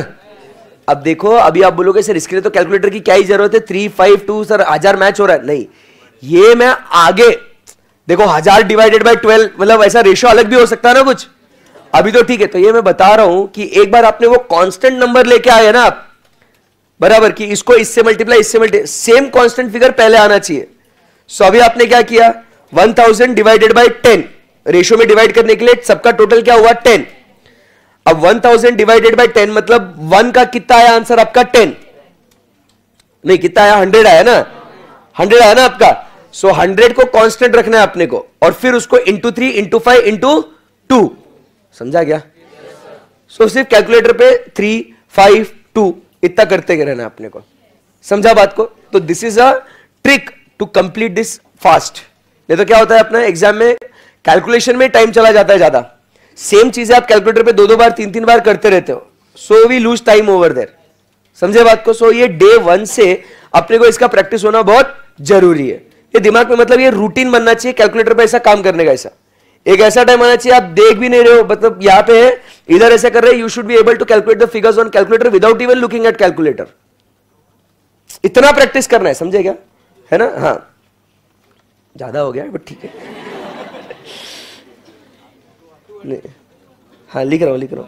[SPEAKER 1] अब देखो अभी आप बोलोगे सर इसके लिए तो कैलकुलेटर की क्या ही जरूरत है, 3:5:2 सर 1000 मैच हो रहा है। नहीं, ये मैं आगे देखो 1000 डिवाइडेड बाय 12, मतलब ऐसा रेशियो अलग भी हो सकता है ना कुछ, अभी तो ठीक है। तो ये मैं बता रहा हूं कि एक बार आपने वो कांस्टेंट नंबर लेके आए ना आप, बराबर, कि इसको इससे मल्टीप्लाई इससे मल्टीप्लाई, सेम कांस्टेंट फिगर पहले आना चाहिए। सो अभी आपने क्या किया, 1000 डिवाइडेड बाय 10, रेशियो में डिवाइड करने के लिए सबका टोटल क्या हुआ 10। अब 1000 डिवाइडेड बाय 10 मतलब 1 का कितना आया आंसर आपका 10, नहीं कितना आया 100 आया ना, 100 आया ना आपका। सो 100 को कांस्टेंट रखना है अपने को, और फिर उसको इंटू 3 इंटू 5 इंटू 2, समझा गया। सो सिर्फ कैलकुलेटर पे 3 5 2 इतना करते रहना है अपने को, समझा बात को। तो this is a trick to complete this fast, नहीं तो क्या होता है अपना एग्जाम में कैलकुलेशन में टाइम चला जाता है ज्यादा, सेम चीजें आप कैलकुलेटर पे 2-2 बार 3-3 बार करते रहते हो, so we lose time over there, समझे बात को। सो ये डे 1 से अपने को इसका प्रैक्टिस होना बहुत जरूरी है, ये दिमाग में मतलब ये रूटीन बनना चाहिए कैलकुलेटर पे ऐसा काम करने का। ऐसा एक ऐसा टाइम आना चाहिए आप देख भी नहीं रहे हो, मतलब यहां पे है इधर ऐसा कर रहे हैं, you should be able to calculate the figures on calculator without even looking at calculator. इतना प्रैक्टिस करना है, समझे क्या, है ना। हाँ ज्यादा हो गया बट ठीक है। नहीं हाँ लिख रहा हूं।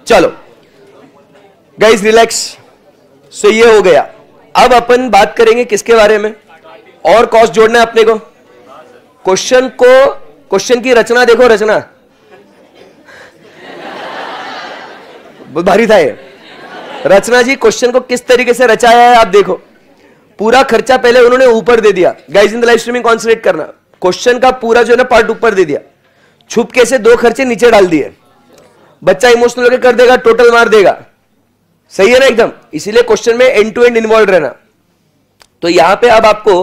[SPEAKER 1] चलो गाइस रिलैक्स। सो ये हो गया, अब अपन बात करेंगे किसके बारे में, और कॉस्ट जोड़ना है अपने को। क्वेश्चन की रचना देखो, रचना बहुत भारी था ये। रचना जी क्वेश्चन को किस तरीके से रचाया है आप देखो, पूरा खर्चा पहले उन्होंने ऊपर दे दिया। Guys in the live streaming concentrate करना, क्वेश्चन का पूरा जो है ना पार्ट ऊपर दे दिया, छुपके से 2 खर्चे नीचे डाल दिए। बच्चा इमोशनल होकर कर देगा, टोटल मार देगा, सही है ना एकदम। इसीलिए क्वेश्चन में एंड टू एंड इन्वॉल्व रहना। तो यहां पे अब आपको,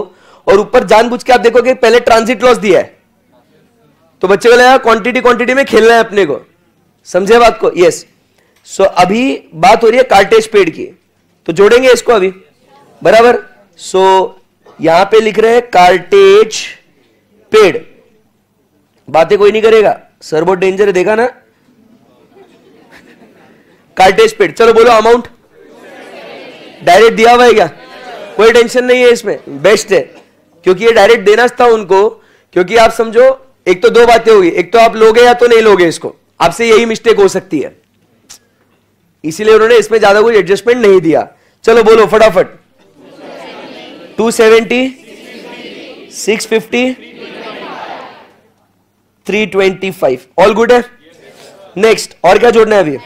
[SPEAKER 1] और ऊपर जानबूझ के आप देखोगे पहले ट्रांजिट लॉस दिया है, तो बच्चे को लगा क्वांटिटी में खेलना है अपने को, समझे बात को। यस। सो अभी बात हो रही है कार्टेज पेड की, तो जोड़ेंगे इसको अभी, बराबर। सो यहां पे लिख रहे हैं कार्टेज पेड, बातें कोई नहीं करेगा सर, बहुत डेंजर है, देखा ना। कार्टेज पेड, चलो बोलो अमाउंट, डायरेक्ट दिया हुआ है क्या, कोई टेंशन नहीं है इसमें, बेस्ट है, क्योंकि ये डायरेक्ट देना था उनको। क्योंकि आप समझो एक तो 2 बातें होगी, एक तो आप लोगे या तो नहीं लोगे इसको, आपसे यही मिस्टेक हो सकती है, इसीलिए उन्होंने इसमें ज्यादा कोई एडजस्टमेंट नहीं दिया। चलो बोलो फटाफट, 270 650 325, ऑल गुड है। नेक्स्ट और क्या जोड़ना है अभी,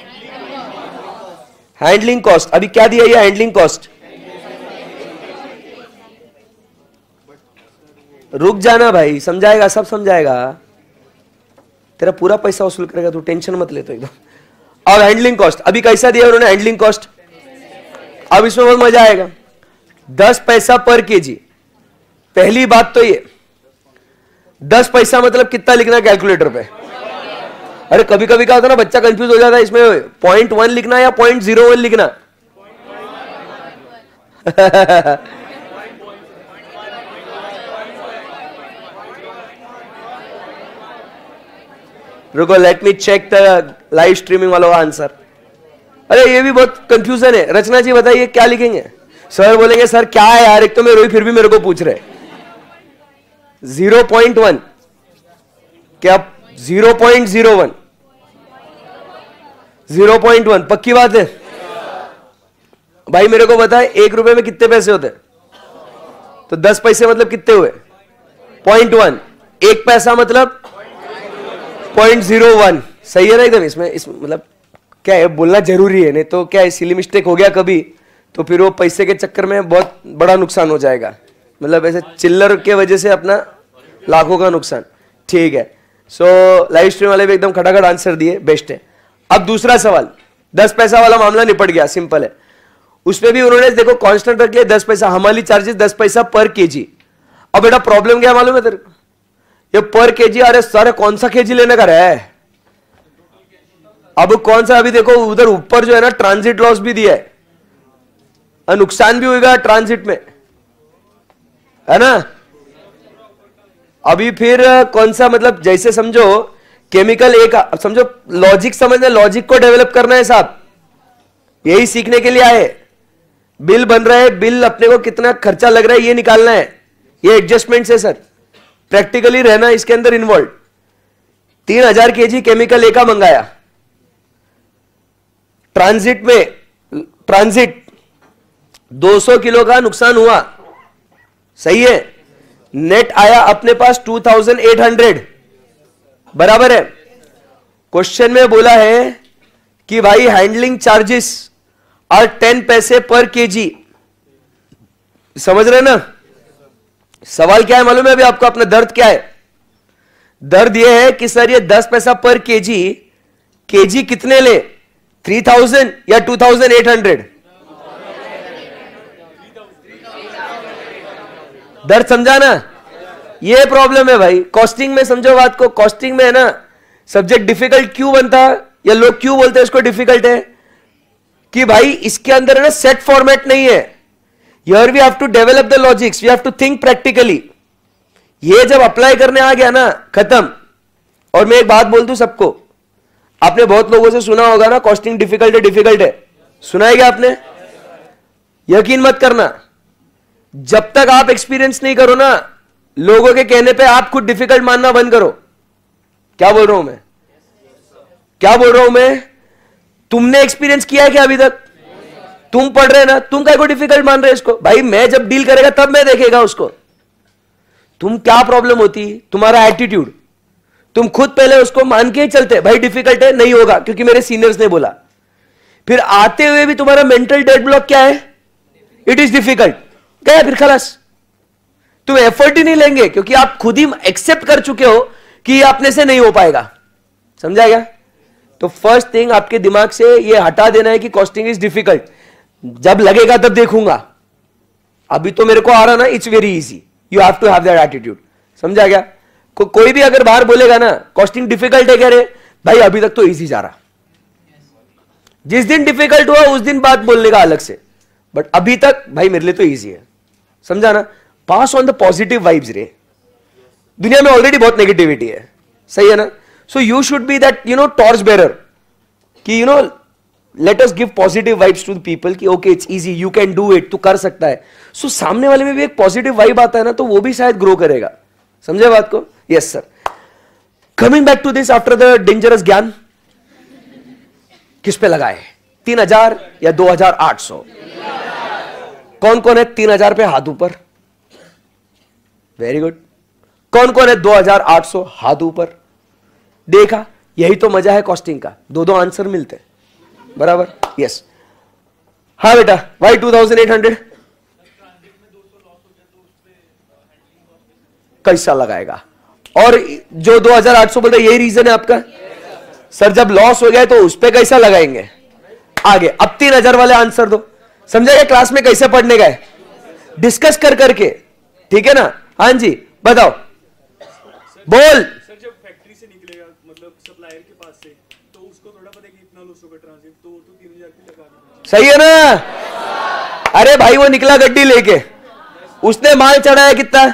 [SPEAKER 1] हैंडलिंग कॉस्ट। अभी क्या दिया ये हैंडलिंग कॉस्ट, रुक जाना भाई, समझाएगा सब समझाएगा, तेरा पूरा पैसा वसूल करेगा, तू टेंशन मत ले तो एकदम। अब हैंडलिंग कॉस्ट अभी कैसा दिया उन्होंने हैंडलिंग कॉस्ट, अब इसमें बहुत मजा आएगा, 10 पैसा पर केजी। पहली बात तो ये 10 पैसा मतलब कितना लिखना कैलकुलेटर पे। अरे कभी कभी क्या होता है ना, बच्चा कंफ्यूज हो जाता है इसमें 0.1 लिखना या 0.01 लिखना। रुको let me check the live streaming वालों का आंसर। अरे ये भी बहुत कंफ्यूजन है। रचना जी बताइए क्या लिखेंगे? सर बोलेंगे सर क्या है यार, एक तो मैं रोई फिर भी मेरे को पूछ रहे। 0.1 क्या? 0.01 0.1 पक्की बात है भाई? मेरे को बताए 1 रुपए में कितने पैसे होते हैं? तो 10 पैसे मतलब कितने हुए? 0.1। 1 पैसा मतलब 0.01। सही है ना एकदम? इसमें मतलब क्या है, बोलना जरूरी है, नहीं तो क्या है सिली मिस्टेक हो गया कभी तो फिर वो पैसे के चक्कर में बहुत बड़ा नुकसान हो जाएगा। मतलब ऐसे चिल्लर के वजह से अपना लाखों का नुकसान। ठीक है, सो लाइव स्ट्रीम वाले भी एकदम खटाखट आंसर दिए, बेस्ट है। अब दूसरा सवाल, 10 पैसा वाला मामला निपट गया, सिंपल है। उसमें भी उन्होंने देखो कांस्टेंट रख लिया 10 पैसा, हमाली चार्जेस 10 पैसा पर केजी। अब बेटा प्रॉब्लम क्या मालूम है तेरे को? ये पर केजी, अरे सर कौन सा केजी लेने का है? अब कौन सा? अभी देखो उधर ऊपर जो है ना ट्रांजिट लॉस भी दिया है, नुकसान भी होगा ट्रांजिट में, है ना। अभी फिर कौन सा, मतलब जैसे समझो केमिकल एक, समझो लॉजिक समझना, लॉजिक को डेवलप करना है साहब, यही सीखने के लिए आए। बिल बन रहा है, बिल अपने को कितना खर्चा लग रहा है ये निकालना है, ये एडजस्टमेंट है सर, प्रैक्टिकली रहना इसके अंदर इन्वॉल्व। 3000 केजी केमिकल ए का मंगाया, ट्रांजिट में, ट्रांजिट 200 किलो का नुकसान हुआ, सही है। नेट आया अपने पास 2800, बराबर है। क्वेश्चन में बोला है कि भाई हैंडलिंग चार्जेस और 10 पैसे पर केजी, समझ रहे ना? सवाल क्या है मालूम है अभी आपको? अपना दर्द क्या है? दर्द यह है कि सर ये 10 पैसा पर केजी, केजी कितने ले, 3000 या 2800? दर्द समझा ना? ये प्रॉब्लम है भाई कॉस्टिंग में, समझो बात को। कॉस्टिंग में है ना सब्जेक्ट डिफिकल्ट क्यों बनता है, या लोग क्यों बोलते हैं इसको डिफिकल्ट है, कि भाई इसके अंदर है ना सेट फॉर्मेट नहीं है। Here we have to develop the logics, we have to think practically. ये जब अप्लाई करने आ गया ना, खत्म। और मैं एक बात बोल दूं सबको, आपने बहुत लोगों से सुना होगा ना कॉस्टिंग डिफिकल्ट है, डिफिकल्ट है, सुना है क्या आपने? यकीन मत करना, जब तक आप एक्सपीरियंस नहीं करो ना, लोगों के कहने पे आप खुद डिफिकल्ट मानना बंद करो। क्या बोल रहा हूं मैं? क्या बोल रहा हूं मैं? तुमने एक्सपीरियंस किया है क्या अभी तक? तुम पढ़ रहे ना, तुम क्या को डिफिकल्ट मान रहे इसको? भाई मैं जब डील करेगा तब मैं देखेगा उसको। तुम क्या प्रॉब्लम होती, तुम्हारा एटीट्यूड। तुम खुद पहले उसको मान के ही चलते, भाई डिफिकल्ट है, नहीं होगा क्योंकि मेरे सीनियर्स ने बोला। फिर आते हुए भी तुम्हारा मेंटल डेड ब्लॉक क्या है? It is difficult. गया फिर खलास, तुम एफर्ट ही नहीं लेंगे क्योंकि आप खुद ही एक्सेप्ट कर चुके हो कि ये अपने से नहीं हो पाएगा। समझा गया? तो फर्स्ट थिंग आपके दिमाग से ये हटा देना है कि कॉस्टिंग इज डिफिकल्ट। जब लगेगा तब देखूंगा, अभी तो मेरे को आ रहा ना, it's very easy. You have to have that attitude. समझा गया? कोई भी अगर बाहर बोलेगा ना कॉस्टिंग डिफिकल्ट है, कह रहे भाई अभी तक तो इजी जा रहा, जिस दिन डिफिकल्ट हुआ उस दिन बात बोलने का अलग से, बट अभी तक भाई मेरे लिए तो इजी है। समझा ना? Pass on the positive vibes रे। दुनिया में ऑलरेडी बहुत नेगेटिविटी है, सही है ना? So you should be that torch bearer, कि let us give positive vibes to the people कि okay it's easy, you can do it, तू कर सकता है। सो सामने वाले में भी एक पॉजिटिव वाइब आता है ना, तो वो भी शायद ग्रो करेगा। समझे बात को? Yes sir. Coming back to this, after the dangerous ज्ञान किस पे लगाए, 3000 या 2800? कौन कौन है 3000 पे? हाथ ऊपर। Very good. कौन कौन है 2800? हाथ ऊपर। देखा, यही तो मजा है कॉस्टिंग का, दो आंसर मिलते हैं, बराबर? यस। हाँ बेटा, वाई 2800? कैसा लगाएगा? और जो 2800 बोल रहे यही रीजन है आपका? सर जब लॉस हो गया तो उस पे कैसा लगाएंगे? आगे अब 3000 वाले आंसर दो। समझेगा क्लास में कैसे पढ़ने गए? डिस्कस कर करके, ठीक है ना? हाँ जी बताओ, बोल।
[SPEAKER 2] सर जब फैक्ट्री से निकलेगा, मतलब सप्लायर के पास से, तो उसको थोड़ा पता है कि इतना लॉस होगा ट्रांजिट, तो 3000 की लगा देना।
[SPEAKER 1] सही है ना? अरे भाई वो निकला गड्डी लेके, उसने माल चढ़ाया कितना?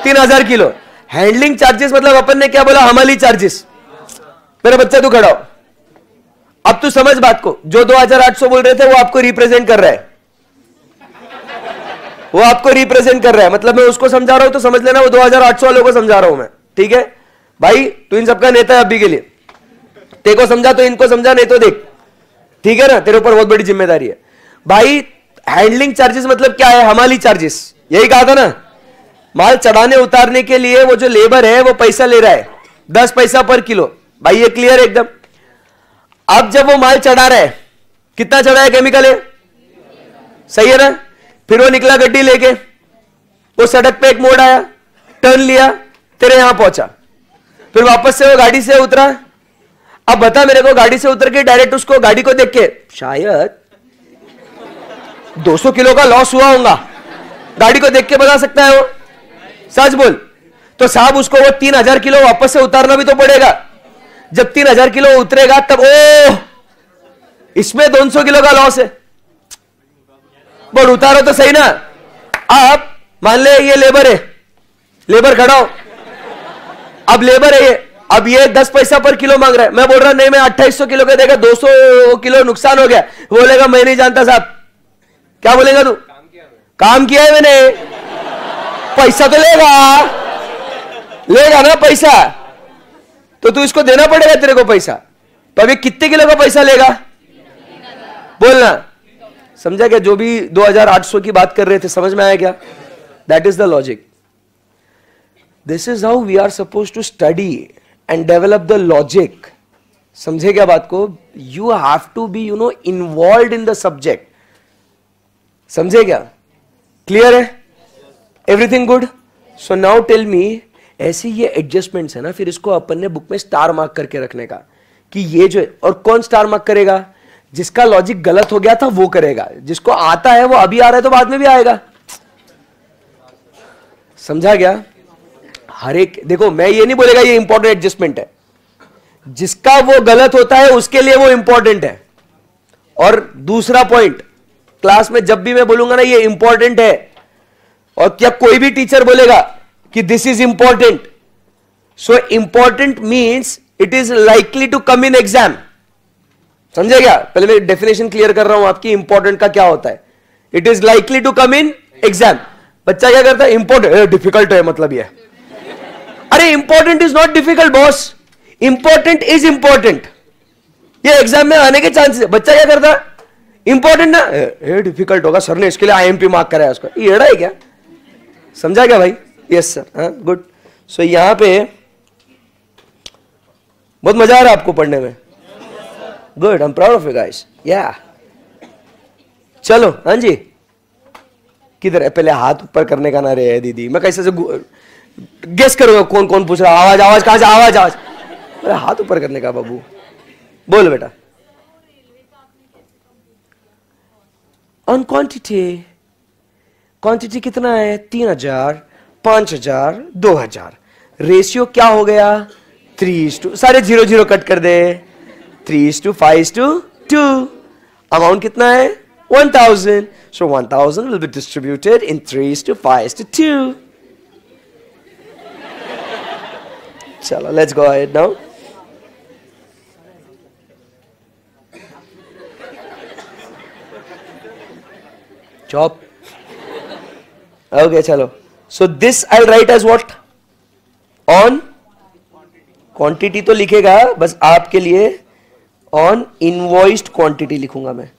[SPEAKER 1] 3000 किलो। हैंडलिंग चार्जेस मतलब अपन ने क्या बोला? हमाली चार्जेस। मेरा बच्चा तू खड़ा हो, अब तू समझ बात को, जो 2800 बोल रहे थे वो आपको रिप्रेजेंट कर रहा है, वो आपको रिप्रेजेंट कर रहा है, मतलब मैं उसको समझा रहा हूं तो समझ लेना वो 2800 वालों को समझा रहा हूं मैं, ठीक है भाई, तू इन सबका नेता है अभी के लिए, तेरे को समझा तो इनको समझा, नहीं तो देख, ठीक है ना, तेरे ऊपर बहुत बड़ी जिम्मेदारी है भाई। हैंडलिंग चार्जेस मतलब क्या है, हमाली चार्जेस, यही कहा था ना, माल चढ़ाने उतारने के लिए वो जो लेबर है वो पैसा ले रहा है 10 पैसा पर किलो, भाई ये क्लियर है एकदम। अब जब वो माल चढ़ा रहा है, कितना चढ़ा है केमिकल है, सही है ना, फिर वो निकला गड्डी लेके, वो सड़क पे एक मोड़ आया, टर्न लिया, तेरे यहां पहुंचा, फिर वापस से वो गाड़ी से उतरा। अब बता मेरे को, गाड़ी से उतर के डायरेक्ट उसको गाड़ी को देख के शायद 200 किलो का लॉस हुआ होगा, गाड़ी को देख के बता सकता है वो, सच बोल। तो साहब उसको वो 3000 किलो वापस से उतारना भी तो पड़ेगा, जब 3000 किलो उतरेगा तब ओ इसमें 200 किलो का लॉस है, बोल उतारो तो सही ना। आप मान ले ये लेबर है, लेबर खड़ा हो, अब लेबर है ये, अब ये 10 पैसा पर किलो मांग रहा है, मैं बोल रहा नहीं मैं 2800 किलो का देगा, 200 किलो नुकसान हो गया, बोलेगा मैं नहीं जानता साहब, क्या बोलेगा तू, काम किया है मैंने, पैसा तो लेगा ना पैसा, तो तू इसको देना पड़ेगा तेरे को पैसा, तो अभी कितने किलो का पैसा लेगा बोलना, समझा क्या, जो भी 2800 की बात कर रहे थे समझ में आया क्या, that is the logic, this is how we are suppose to study and develop the logic, समझे क्या बात को, you have to be involve in the subject, समझे क्या, क्लियर है, everything good. So now tell me, ऐसी ये adjustments है ना, फिर इसको अपन ने बुक में स्टार मार्क करके रखने का कि ये जो है, और कौन स्टार मार्क करेगा, जिसका लॉजिक गलत हो गया था वो करेगा, जिसको आता है वो अभी आ रहा है तो बाद में भी आएगा, समझा गया। हर एक देखो, मैं ये नहीं बोलेगा ये इंपॉर्टेंट एडजस्टमेंट है, जिसका वो गलत होता है उसके लिए वो इंपॉर्टेंट है। और दूसरा पॉइंट, क्लास में जब भी मैं बोलूंगा ना ये इंपॉर्टेंट है, और क्या कोई भी टीचर बोलेगा कि this is important, so important means it is likely to come in exam, समझे क्या, पहले मैं डेफिनेशन क्लियर कर रहा हूं आपकी, इंपॉर्टेंट का क्या होता है, it is likely to come in exam. बच्चा क्या करता है, इंपॉर्टेंट डिफिकल्ट है मतलब ये, अरे important is not difficult boss, important is important, ये एग्जाम में आने के चांसेस है। बच्चा क्या करता है, इंपॉर्टेंट ना ये डिफिकल्ट होगा, सर ने इसके लिए आईएमपी मार्क कराया उसको, ये एड़ा है क्या, समझा क्या भाई, यस सर, हाँ गुड। सो यहां पे बहुत मजा आ रहा है आपको पढ़ने में, good, I am proud of you guys, या चलो, हाँ जी, किधर है, पहले हाथ ऊपर करने का ना रे दीदी, मैं कैसे से गेस करूंगा कौन कौन पूछ रहा, आवाज आवाज कहां से, आवाज आवाज, अरे हाथ ऊपर करने का बाबू, बोल बेटा। ऑन क्वांटिटी, क्वांटिटी कितना है, 3000, 5000, 2000, रेशियो क्या हो गया, 3:, सारे 0 0 कट कर दे, 3:5:2, अमाउंट कितना है 1000, so 1000 will be distributed in 3:5:2. चलो let's go ahead now. Chop. Okay, चलो. So this I'll write as what? On quantity तो लिखेगा, बस आपके लिए on invoiced quantity लिखूंगा मैं.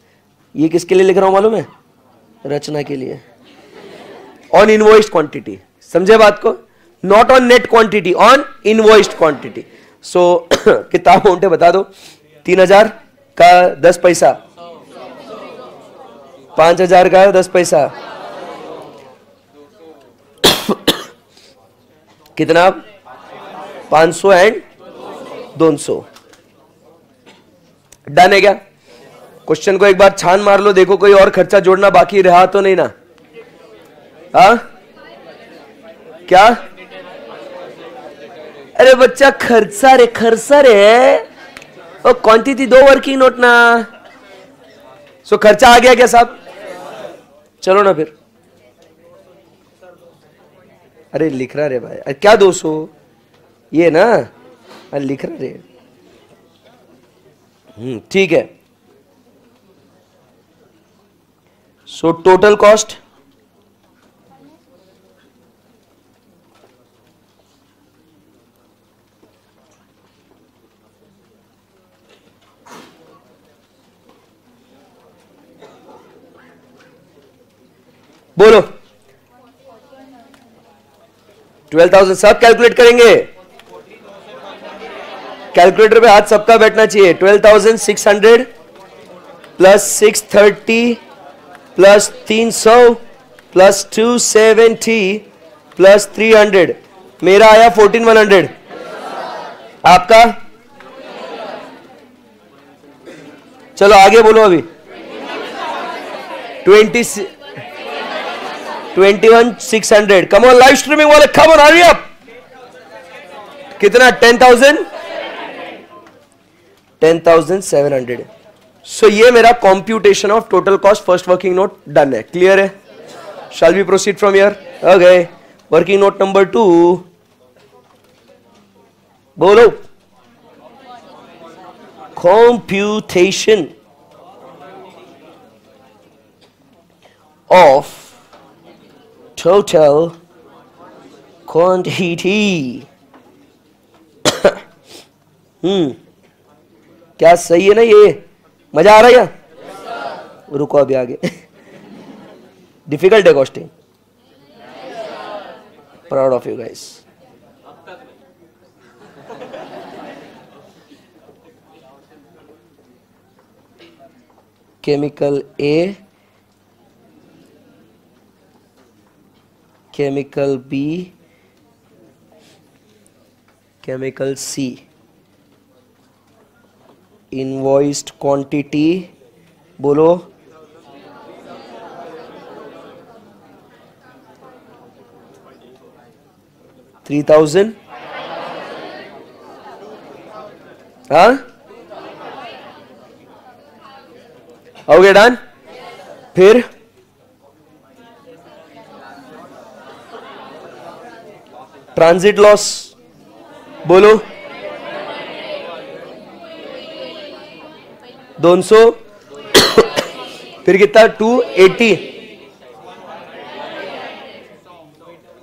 [SPEAKER 1] ये किसके लिए लिख रहा हूं मालूम है? रचना के लिए. On invoiced quantity. समझे बात को? Not on net quantity, on invoiced quantity. So कितना अमाउंट है बता दो. 3000 का 10 पैसा, 5000 का 10 पैसा, कितना 500 एंड 200. डन है क्या? क्वेश्चन को एक बार छान मार लो, देखो कोई और खर्चा जोड़ना बाकी रहा तो नहीं ना. हाँ क्या? अरे बच्चा खर्चा रे और क्वांटिटी 2 वर्किंग नोट ना. सो खर्चा आ गया क्या साहब? चलो ना फिर. अरे लिख रहा रे भाई. अरे क्या 200 ये ना, अरे लिख रहा रे. ठीक है। सो टोटल कॉस्ट बोलो। 12,000 सब कैलकुलेट करेंगे। कैलकुलेटर पे हाथ सबका बैठना चाहिए। 12,600 प्लस 630 प्लस 300 प्लस 270 प्लस 300, मेरा आया 14,100। आपका? चलो आगे बोलो। अभी 21,600। कम ऑन लाइव स्ट्रीमिंग वाले, कम ऑन हरी अप। कितना? 10,000 10,700। सो ये मेरा computation of total cost first working note done है। क्लियर है? Shall we proceed from here? Okay, working note number 2 बोलो। Computation of total quantity. क्या सही है ना? ये मजा आ रहा है क्या? रुको अभी आगे। डिफिकल्ट है costing. Proud of you guys. Chemical A, chemical B, chemical C, invoiced quantity बोलो। $3,000। हाँ, ओके डन। फिर ट्रांजिट लॉस बोलो। 200। फिर कितना? 280,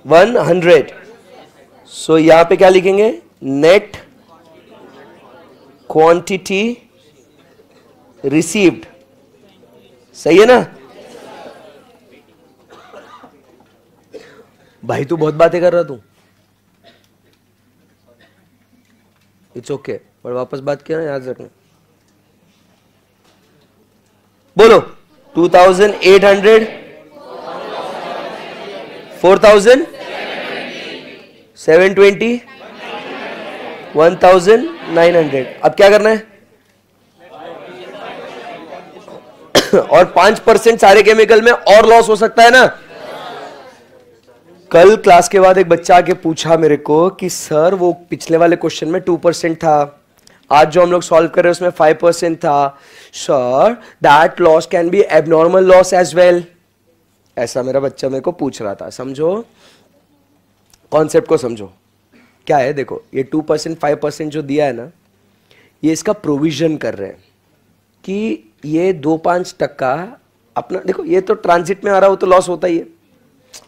[SPEAKER 1] 100। सो यहां पे क्या लिखेंगे? Net quantity received. सही है ना? भाई तू बहुत बातें कर रहा तू। इट्स ओके, पर वापस बात किया ना, याद रखना। बोलो। 2,800, 4,000, 720, 1,900। अब क्या करना है? और 5% सारे केमिकल में और लॉस हो सकता है ना? कल क्लास के बाद एक बच्चा आके पूछा मेरे को कि सर वो पिछले वाले क्वेश्चन में 2% था, आज जो हम लोग सॉल्व कर रहे हैं उसमें 5% था। Sir that loss can be abnormal loss as well. ऐसा मेरा बच्चा मेरे को पूछ रहा था। समझो कॉन्सेप्ट को, समझो क्या है। देखो ये 2% 5% जो दिया है ना, ये इसका प्रोविजन कर रहे हैं कि ये 2-5% अपना। देखो ये तो ट्रांजिट में आ रहा हो तो लॉस होता ही है,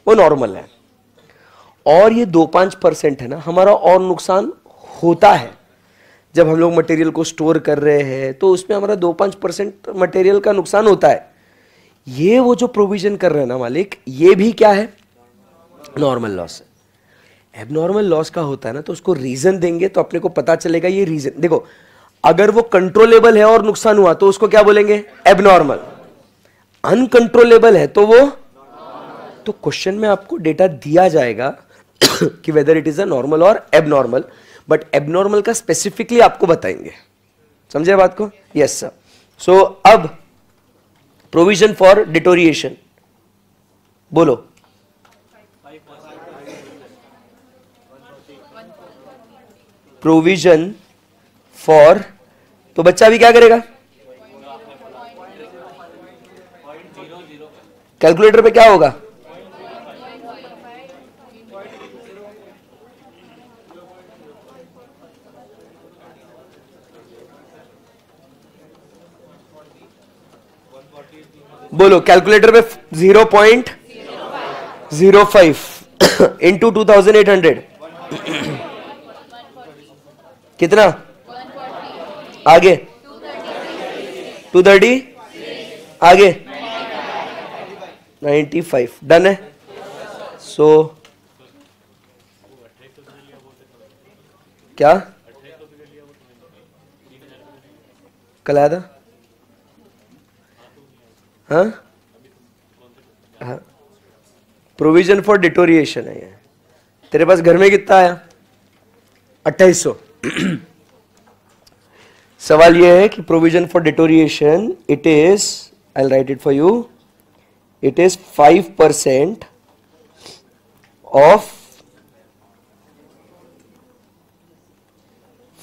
[SPEAKER 1] वो नॉर्मल है। और ये 2-5% है ना, हमारा और नुकसान होता है। जब हम लोग मटेरियल को स्टोर कर रहे हैं तो उसमें हमारा 2-5% मटेरियल का नुकसान होता है। ये वो जो प्रोविजन कर रहे हैं ना मालिक, ये भी क्या है? नॉर्मल लॉस है। एबनॉर्मल लॉस का होता है ना, तो उसको रीजन देंगे तो अपने को पता चलेगा ये रीजन। देखो अगर वो कंट्रोलेबल है और नुकसान हुआ तो उसको क्या बोलेंगे? एबनॉर्मल। अनकंट्रोलेबल है तो वो, तो क्वेश्चन में आपको डेटा दिया जाएगा कि whether it is a normal और एबनॉर्मल, बट एबनॉर्मल का स्पेसिफिकली आपको बताएंगे। समझे बात को? Yes sir. सो अब प्रोविजन फॉर डिटोरिएशन बोलो। प्रोविजन फॉर, तो बच्चा अभी क्या करेगा? कैलकुलेटर पे क्या होगा? बोलो कैलकुलेटर पे 0.05 इंटू 2800 कितना? आगे 230 आगे 95 डन है। सो क्या कल आया था? हाँ हाँ, प्रोविजन फॉर डिटोरिएशन है ये। तेरे पास घर में कितना आया? 2800। सवाल ये है कि provision for deterioration it is, I will write it for you, it is 5% of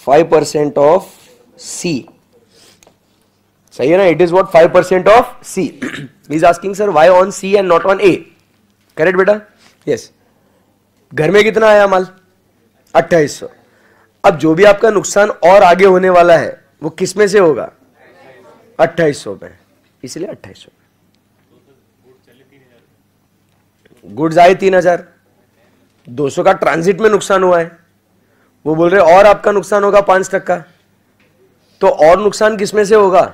[SPEAKER 1] 5% of C. सही है ना? It is what 5% of C. He is asking sir why on C and not on A. Correct बेटा? Yes. घर में कितना आया माल? 2800। अब जो भी आपका नुकसान और आगे होने वाला है वो किस में से होगा? 2800 में, इसलिए 2800। गुड्स आए 3000, 200 का ट्रांजिट में नुकसान हुआ है। वो बोल रहे और आपका नुकसान होगा 5%। तो और नुकसान किस में से होगा?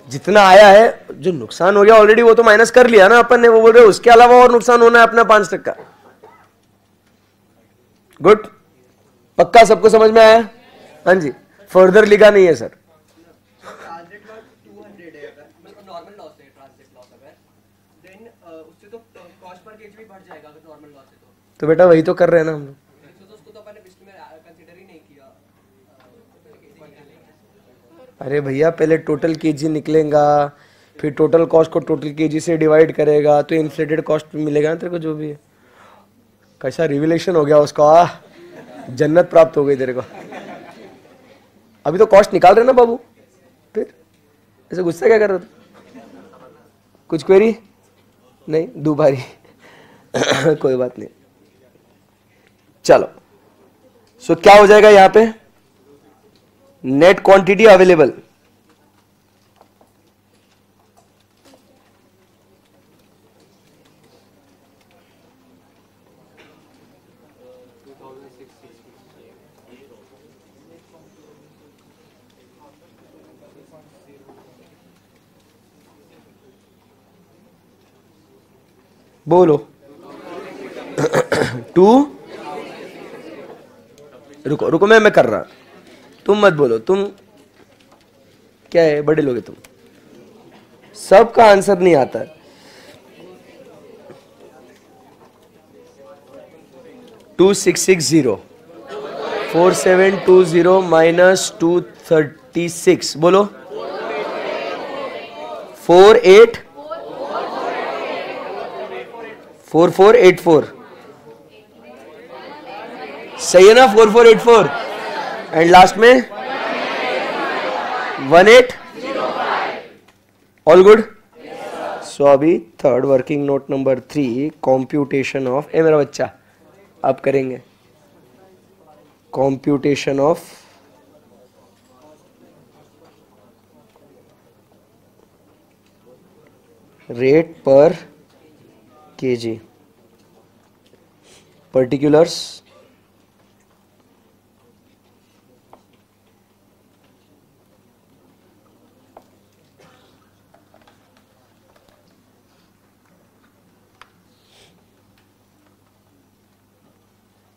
[SPEAKER 1] जितना आया है, जो नुकसान हो गया ऑलरेडी वो तो माइनस कर लिया ना अपन ने। वो बोल रहे उसके अलावा और नुकसान होना है अपना 5%। गुड, पक्का सबको समझ में आया? हाँ जी, फर्दर लिखा नहीं है सर।
[SPEAKER 3] ट्रांजिट लॉस 200 है, अगर मतलब नॉर्मल लॉस है ट्रांजिट लॉस, अगर देन उससे तो कॉस्ट पर केजी भी बढ़ जाएगा अगर नॉर्मल लॉस है
[SPEAKER 1] तो बेटा वही तो कर रहे हैं ना हम लोग।
[SPEAKER 3] तो उसको तो अपन ने पिछले में कंसीडर ही नहीं किया।
[SPEAKER 1] अरे भैया पहले टोटल केजी निकलेगा, फिर टोटल कॉस्ट को टोटल केजी से डिवाइड करेगा तो इन्फ्लेटेड कॉस्ट मिलेगा ना तेरे को जो भी है। कैसा रिविलेशन हो गया उसका, जन्नत प्राप्त हो गई तेरे को। अभी तो कॉस्ट निकाल रहे ना बाबू, फिर ऐसे गुस्सा क्या कर रहे थे? कुछ क्वेरी नहीं? दुबारी कोई बात नहीं, चलो। सो क्या हो जाएगा यहां पे? नेट क्वांटिटी अवेलेबल, बोलो 2, रुको रुको, मैं कर रहा, तुम मत बोलो। तुम क्या है, बड़े लोग तुम, सबका आंसर नहीं आता है। 2660 4720 माइनस 236, बोलो 4484। सही है ना? 4484 एंड लास्ट में 18। All good? सो अभी third working note number 3, computation of, A मेरा बच्चा आप करेंगे computation of rate per KG, particulars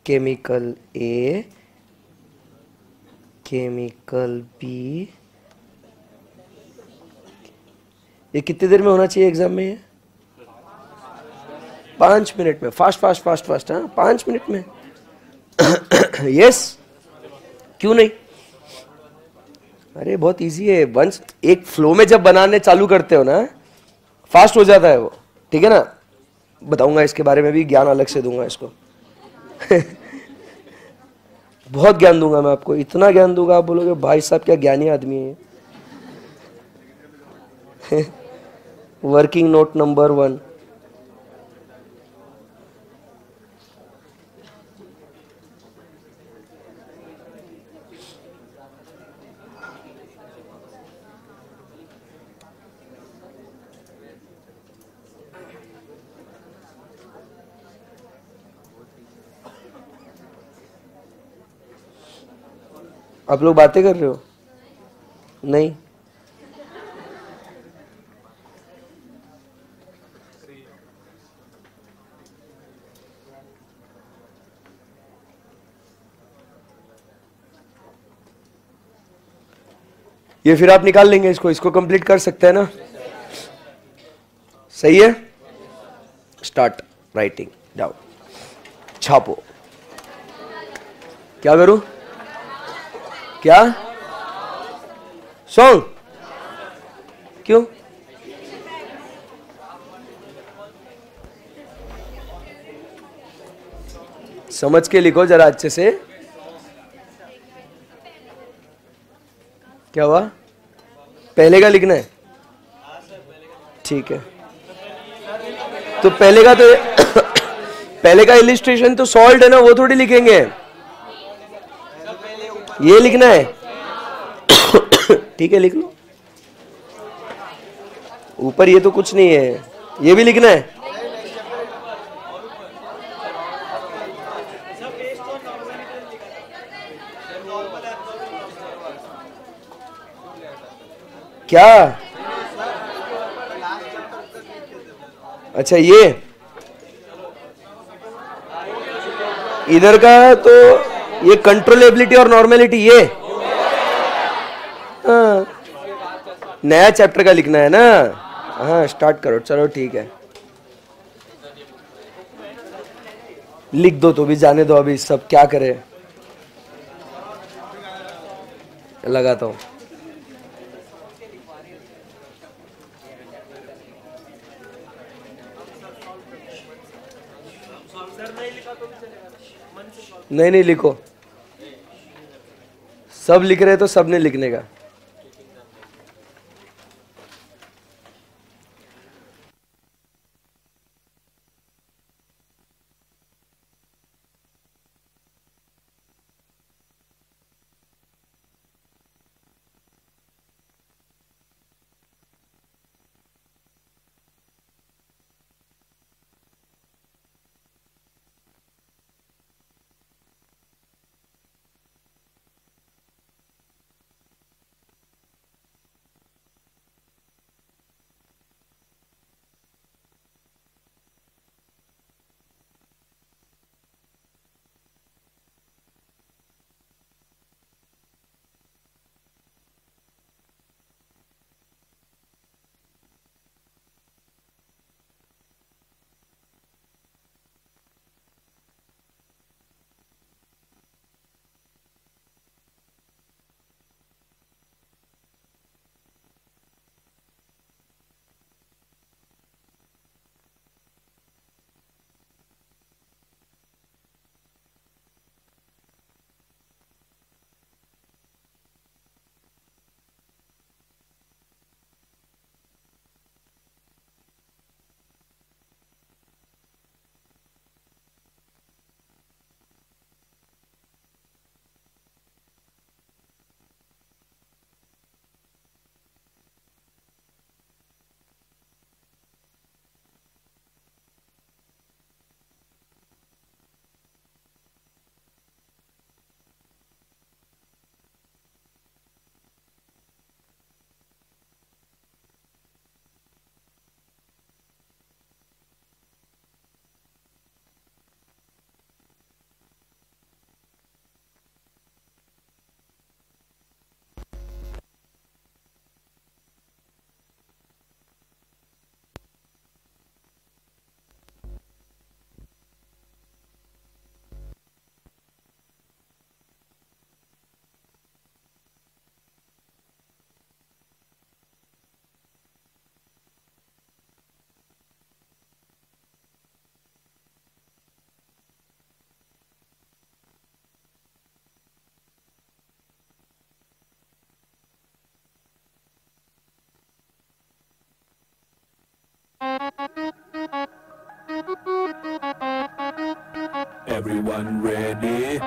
[SPEAKER 1] chemical A, chemical B. ये कितनी देर में होना चाहिए एग्जाम में? ये 5 मिनट में। फास्ट फास्ट फास्ट फास्ट, हाँ 5 मिनट में। यस, क्यों नहीं? अरे बहुत इजी है। वंस एक फ्लो में जब बनाने चालू करते हो ना, फास्ट हो जाता है वो। ठीक है ना? बताऊंगा इसके बारे में भी, ज्ञान अलग से दूंगा इसको। बहुत ज्ञान दूंगा मैं आपको, इतना ज्ञान दूंगा आप बोलोगे भाई साहब क्या ज्ञानी आदमी है। वर्किंग नोट नंबर 1, आप लोग बातें कर रहे हो? नहीं, ये फिर आप निकाल लेंगे इसको कंप्लीट कर सकते हैं ना? सही है। Start writing down. छापो। क्या करूं? क्या सॉन्ग? क्यों? समझ के लिखो जरा अच्छे से। क्या हुआ? पहले का लिखना है? ठीक है, तो पहले का तो पहले का इलिस्ट्रेशन तो सॉल्ट है ना, वो थोड़ी लिखेंगे, ये लिखना है। ठीक है, लिख लो। ऊपर ये तो कुछ नहीं है, ये भी लिखना है। क्या? अच्छा, ये इधर का तो ये कंट्रोलेबिलिटी और नॉर्मेलिटी, ये हाँ, नया चैप्टर का लिखना है ना। हाँ, स्टार्ट करो। चलो ठीक है, लिख दो तो भी, जाने दो अभी, सब क्या करे। लगाता हूं। नहीं लिखो, सब लिख रहे तो सबने लिखने का।
[SPEAKER 4] Everyone ready?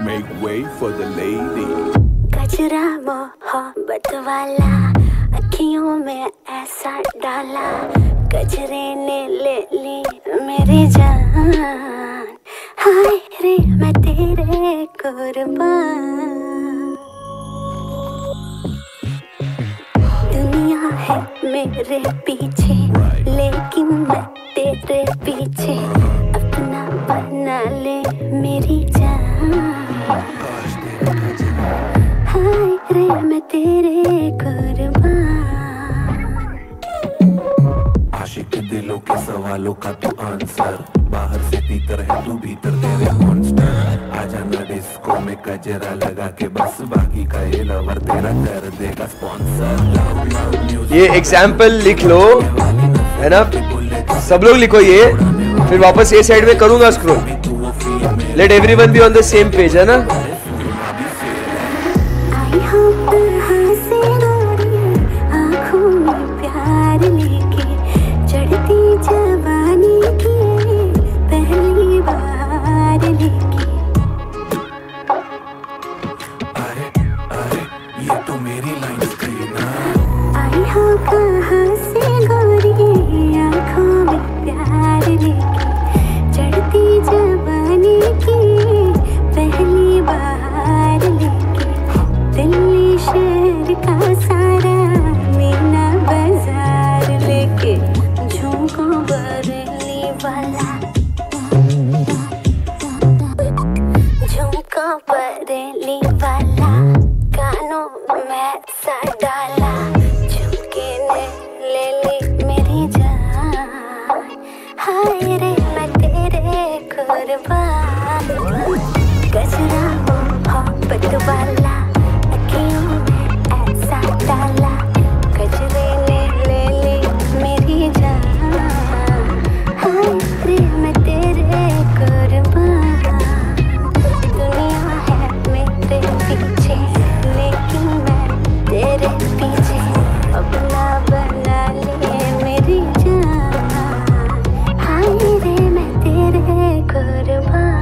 [SPEAKER 4] Make way for the lady.
[SPEAKER 5] कचरा मोहब्बत वाला अखियों में ऐसा डाला, कचरे ने ले ली मेरी जान, हाय रे मैं तेरे कुर्बान, दुनिया है मेरे पीछे लेकिन मैं तेरे पीछे, अपना बना ले मेरी जान। हाय रे मैं तेरे कुर्बान।
[SPEAKER 4] आशिक दिलों के सवालों का तू आंसर, बाहर से तीतर है तू भीतर तेरे मॉन्स्टर। आजा ना डिस्को में कजरा लगा के बस, बाकी का ये लवर तेरा कर देगा स्पॉन्सर।
[SPEAKER 1] ये एग्जाम्पल लिख लो, है ना, सब लोग लिखो ये, फिर वापस ये साइड में करूंगा scroll. Late everyone be on the same page, है ना।
[SPEAKER 5] आई हम कहाँ से गोरी, आँखों में प्यार लेके, चढ़ती जवानी की पहली बार लेके।
[SPEAKER 4] अरे अरे ये तो मेरी लाइन स्क्रीन है।
[SPEAKER 5] आई हम कहाँ से गोरी, आँखों में प्यार लेके, चढ़ती जवानी की पहली बार लेके, दिल्ली शहर का सारा मीना बाजार लेके, झुमको बरेली वाला, झुमको बरेली वाला, कानों में सा डाला, झुमके ने ले ली मेरी जान। हाय रे मैं तेरे कुर्बान, गजरा मोहब्बत वाला, अखियों में ऐसा डाला, गजरे ने ले ली मेरी जान। हाय रे मैं तेरे कुर्बान, दुनिया है मेरे पीछे लेकिन मैं तेरे पीछे, अपना बना ले मेरी जान। हाय रे मैं तेरे कुर्बान।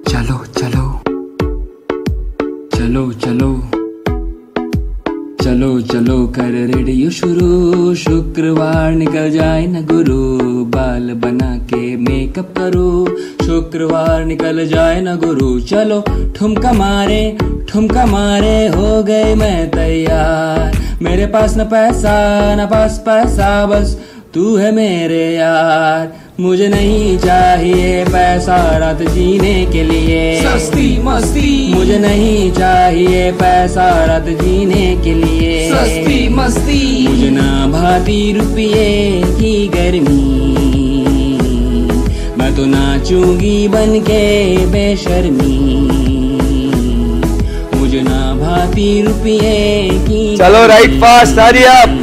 [SPEAKER 6] चलो चलो चलो चलो चलो चलो कर रेडियो शुरू, शुक्रवार निकल जाए न गुरु, बाल बना के मेकअप करो, शुक्रवार निकल जाए न गुरु। चलो ठुमका मारे हो गई मैं तैयार, मेरे पास न पैसा न पास पैसा, बस तू है मेरे यार। मुझे नहीं चाहिए पैसा रात जीने के लिए,
[SPEAKER 7] सस्ती मस्ती।
[SPEAKER 6] मुझे नहीं चाहिए पैसा रात जीने के लिए,
[SPEAKER 7] सस्ती मस्ती।
[SPEAKER 6] मुझे ना भाती रुपये की गर्मी, मैं तो नाचूंगी बन के बेशर्मी, मुझे ना भाती रुपये की।
[SPEAKER 1] चलो राइट फास्ट, हरी अप।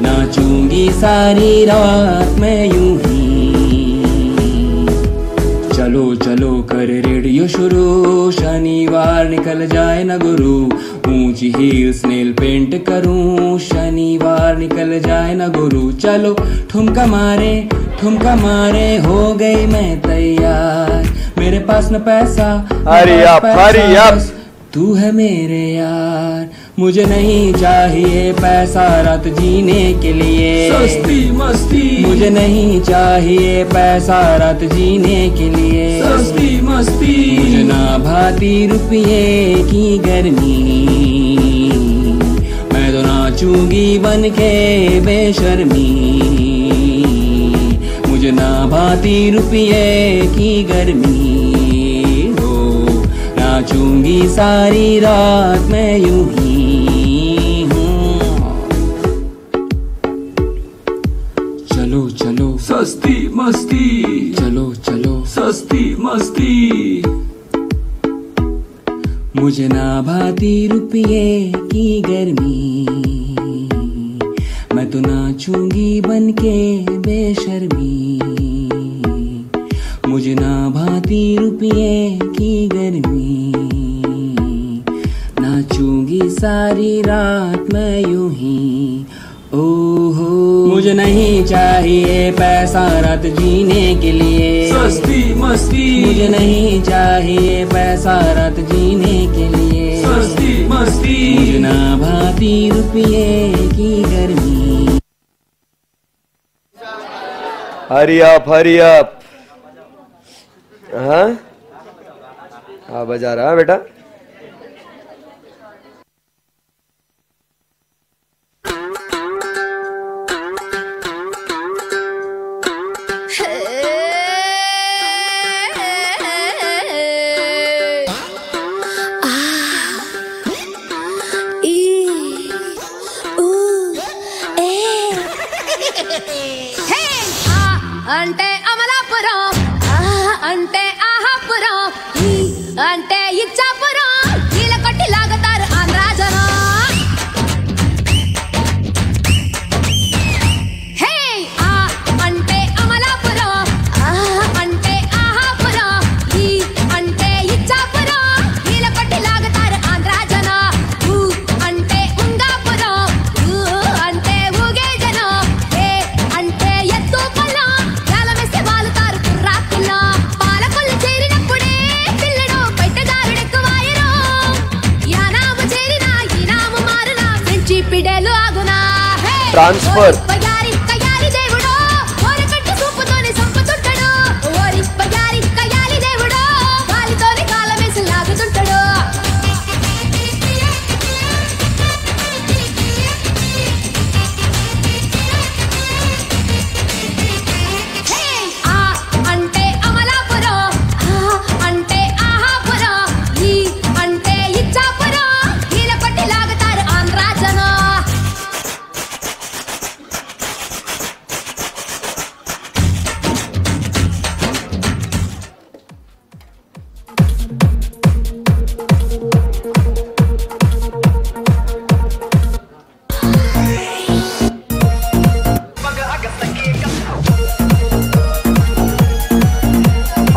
[SPEAKER 6] नाचूंगी सारी रात मैं यूं ही। चलो चलो कर रेडियो शुरू, शनिवार निकल जाए न गुरु, ऊंची हील्स नेल पेंट करूं, शनिवार निकल जाए न गुरु। चलो ठुमका मारे हो गई मैं तैयार, मेरे पास न पैसा
[SPEAKER 1] हरी अप, हरी अप।
[SPEAKER 6] तू है मेरे यार, मुझे नहीं चाहिए पैसा रात जीने के लिए,
[SPEAKER 7] सस्ती मस्ती।
[SPEAKER 6] मुझे नहीं चाहिए पैसा रात जीने के लिए,
[SPEAKER 7] सस्ती मस्ती।
[SPEAKER 6] मुझे ना भाती रुपये की गर्मी, मैं तो नाचूंगी बन के बेशर्मी, मुझे ना भाती रुपये की गर्मी, नाचूंगी सारी रात मैं यूं ही हूँ। चलो चलो
[SPEAKER 7] सस्ती मस्ती।
[SPEAKER 6] चलो चलो
[SPEAKER 7] सस्ती मस्ती।
[SPEAKER 6] मुझे ना भाती रुपये की गर्मी, मैं तो नाचूंगी बन के बेशर्मी, मुझे ना भाती रुपये की गर्मी, नाचूंगी सारी रात मैं यूं ही। ओहो मुझे मुझे नहीं चाहिए पैसा रात जीने के लिए,
[SPEAKER 7] सस्ती मस्ती,
[SPEAKER 6] मुझे नहीं चाहिए पैसा रात जीने के लिए,
[SPEAKER 7] सस्ती मस्ती,
[SPEAKER 6] मुझे ना भाती रुपये की गर्मी।
[SPEAKER 1] Hurry up. हाँ बजा रहा बेटा।
[SPEAKER 5] అంటే అమలాపురం, అంటే ఆహాపురం, అంటే ఇచ్చాపురం, కీల కొట్టి లాగుతారు ఆంధ్రా జనం. హే అంటే అమలాపురం, అంటే ఆహాపురం, అంటే ఇచ్చాపురం, కీల కొట్టి లాగుతారు ఆంధ్రా జనం. అంటే ఉంగాపురం, అంటే ఊగే జనం. అంటే ఎత్తు పొలం, గాలమేస్తే వాలుతారు కుర్రా పిల్ల. పాలకొల్లు చేరినప్పుడే పిల్లడు బయటదారుడెక్కువాయరు. యానాము చేరినా ఈనాము మారునా పెంచి పిడేలు ఆగునా.
[SPEAKER 1] ట్రాన్స్ఫర్.
[SPEAKER 5] బయారి కయాలి దేవుడో ఓరకట్టి సూపుతోనే సంపుతుంటాడు. ఓరి బయారి కయాలి దేవుడో కాలితోనే కాలమేసి లాగుతుంటాడు. అంటే అమలాపురం, అంటే ఆహాపురం, అంటే ఇచ్చాపురం, కీల కొట్టి లాగుతారు ఆంధ్రా జనం.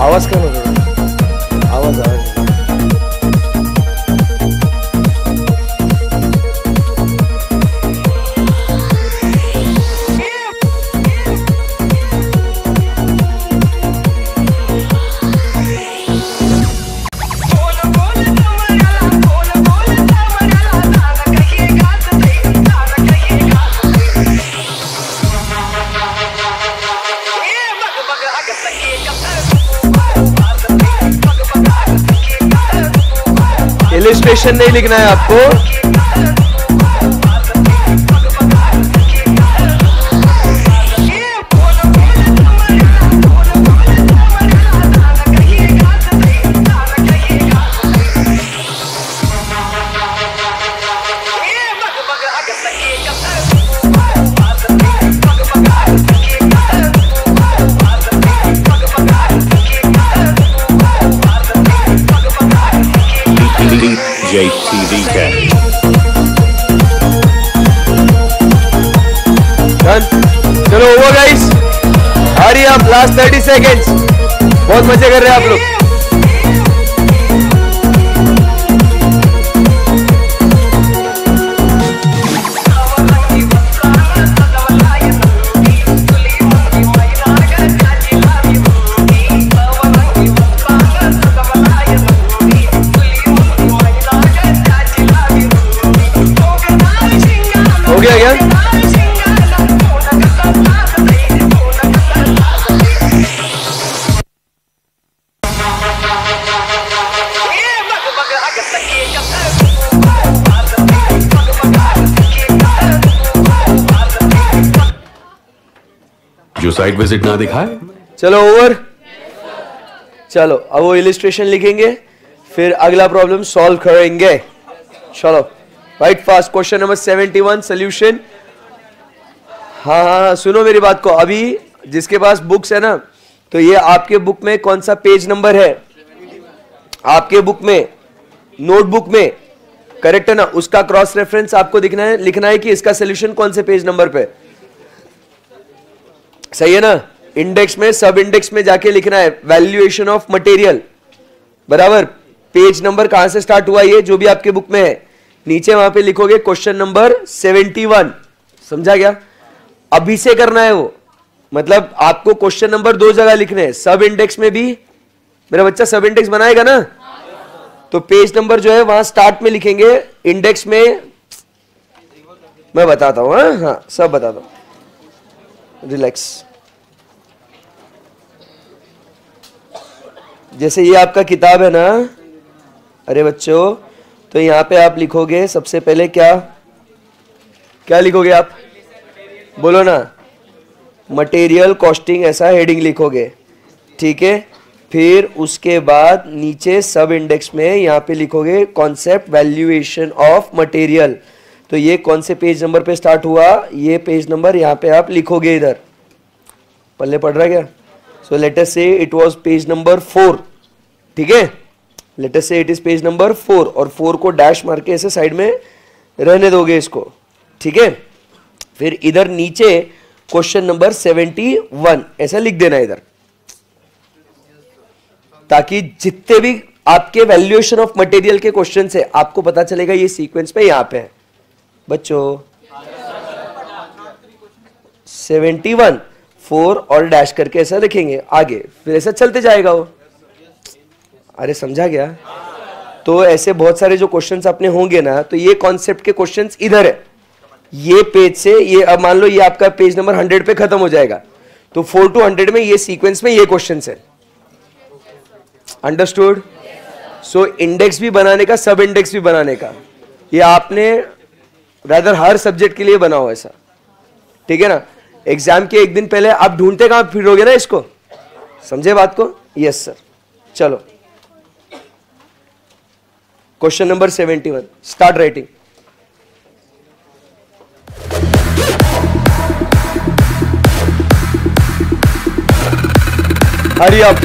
[SPEAKER 1] आवाज कम करो, आवाज। इलिस्ट्रेशन नहीं लिखना है आपको। चलो over guys, hurry up, last 30 seconds. बहुत मजे कर रहे हैं आप लोग। हो गया क्या?
[SPEAKER 8] जो साइट विजिट ना दिखाए।
[SPEAKER 1] चलो ओवर। चलो अब वो इलिस्ट्रेशन लिखेंगे, फिर अगला प्रॉब्लम सॉल्व करेंगे। चलो right fast. Question number 71 solution. हाँ, सुनो मेरी बात को। अभी जिसके पास बुक्स है ना, तो ये आपके बुक में कौन सा पेज नंबर है? आपके बुक में, नोटबुक में, करेक्ट है ना? उसका क्रॉस रेफरेंस आपको लिखना है कि इसका सोल्यूशन कौन से पेज नंबर पे। सही है ना? इंडेक्स में, सब इंडेक्स में जाके लिखना है वैल्यूएशन ऑफ मटेरियल, बराबर। पेज नंबर कहां से स्टार्ट हुआ ये जो भी आपके बुक में है, नीचे वहां पे लिखोगे क्वेश्चन नंबर 71। समझा गया? अभी से करना है वो, मतलब आपको क्वेश्चन नंबर 2 जगह लिखने हैं, सब इंडेक्स में भी। मेरा बच्चा सब इंडेक्स बनाएगा ना, तो पेज नंबर जो है वहां स्टार्ट में लिखेंगे, इंडेक्स में मैं बताता हूं। हाँ सब बताता हूं, रिलैक्स। जैसे ये आपका किताब है ना, अरे बच्चों, तो यहां पे आप लिखोगे सबसे पहले क्या लिखोगे आप, बोलो ना, मटेरियल कॉस्टिंग, ऐसा हेडिंग लिखोगे, ठीक है। फिर उसके बाद नीचे सब इंडेक्स में यहाँ पे लिखोगे कॉन्सेप्ट वैल्यूएशन ऑफ मटेरियल। तो ये कौन से पेज नंबर पे स्टार्ट हुआ, ये पेज नंबर यहाँ पे आप लिखोगे, इधर पल्ले पढ़ रहा क्या। सो लेट अस से इट वाज पेज नंबर 4, ठीक है, लेट अस से इट इज पेज नंबर 4, और 4 को डैश मार के ऐसे साइड में रहने दोगे इसको, ठीक है। फिर इधर नीचे क्वेश्चन नंबर 71 ऐसा लिख देना इधर, ताकि जितने भी आपके वैल्यूएशन ऑफ मटेरियल के क्वेश्चन है आपको पता चलेगा ये सीक्वेंस पे यहां पे है बच्चों। 71 4 और डैश करके ऐसा लिखेंगे आगे, फिर ऐसा चलते जाएगा वो। अरे समझा गया। तो ऐसे बहुत सारे जो क्वेश्चंस अपने होंगे ना, तो ये कॉन्सेप्ट के क्वेश्चंस इधर है, ये पेज से, ये अब मान लो ये आपका पेज नंबर 100 पे खत्म हो जाएगा, तो 4 to 100 में ये सीक्वेंस में ये क्वेश्चंस है। अंडरस्टूड। सो इंडेक्स भी बनाने का, सब इंडेक्स भी बनाने का, ये आपने रादर हर सब्जेक्ट के लिए बनाओ ऐसा, ठीक है ना। एग्जाम के एक दिन पहले आप ढूंढते कहां फिरोगे ना इसको, समझे बात को। Yes sir. चलो question number 71, start writing. Hurry up.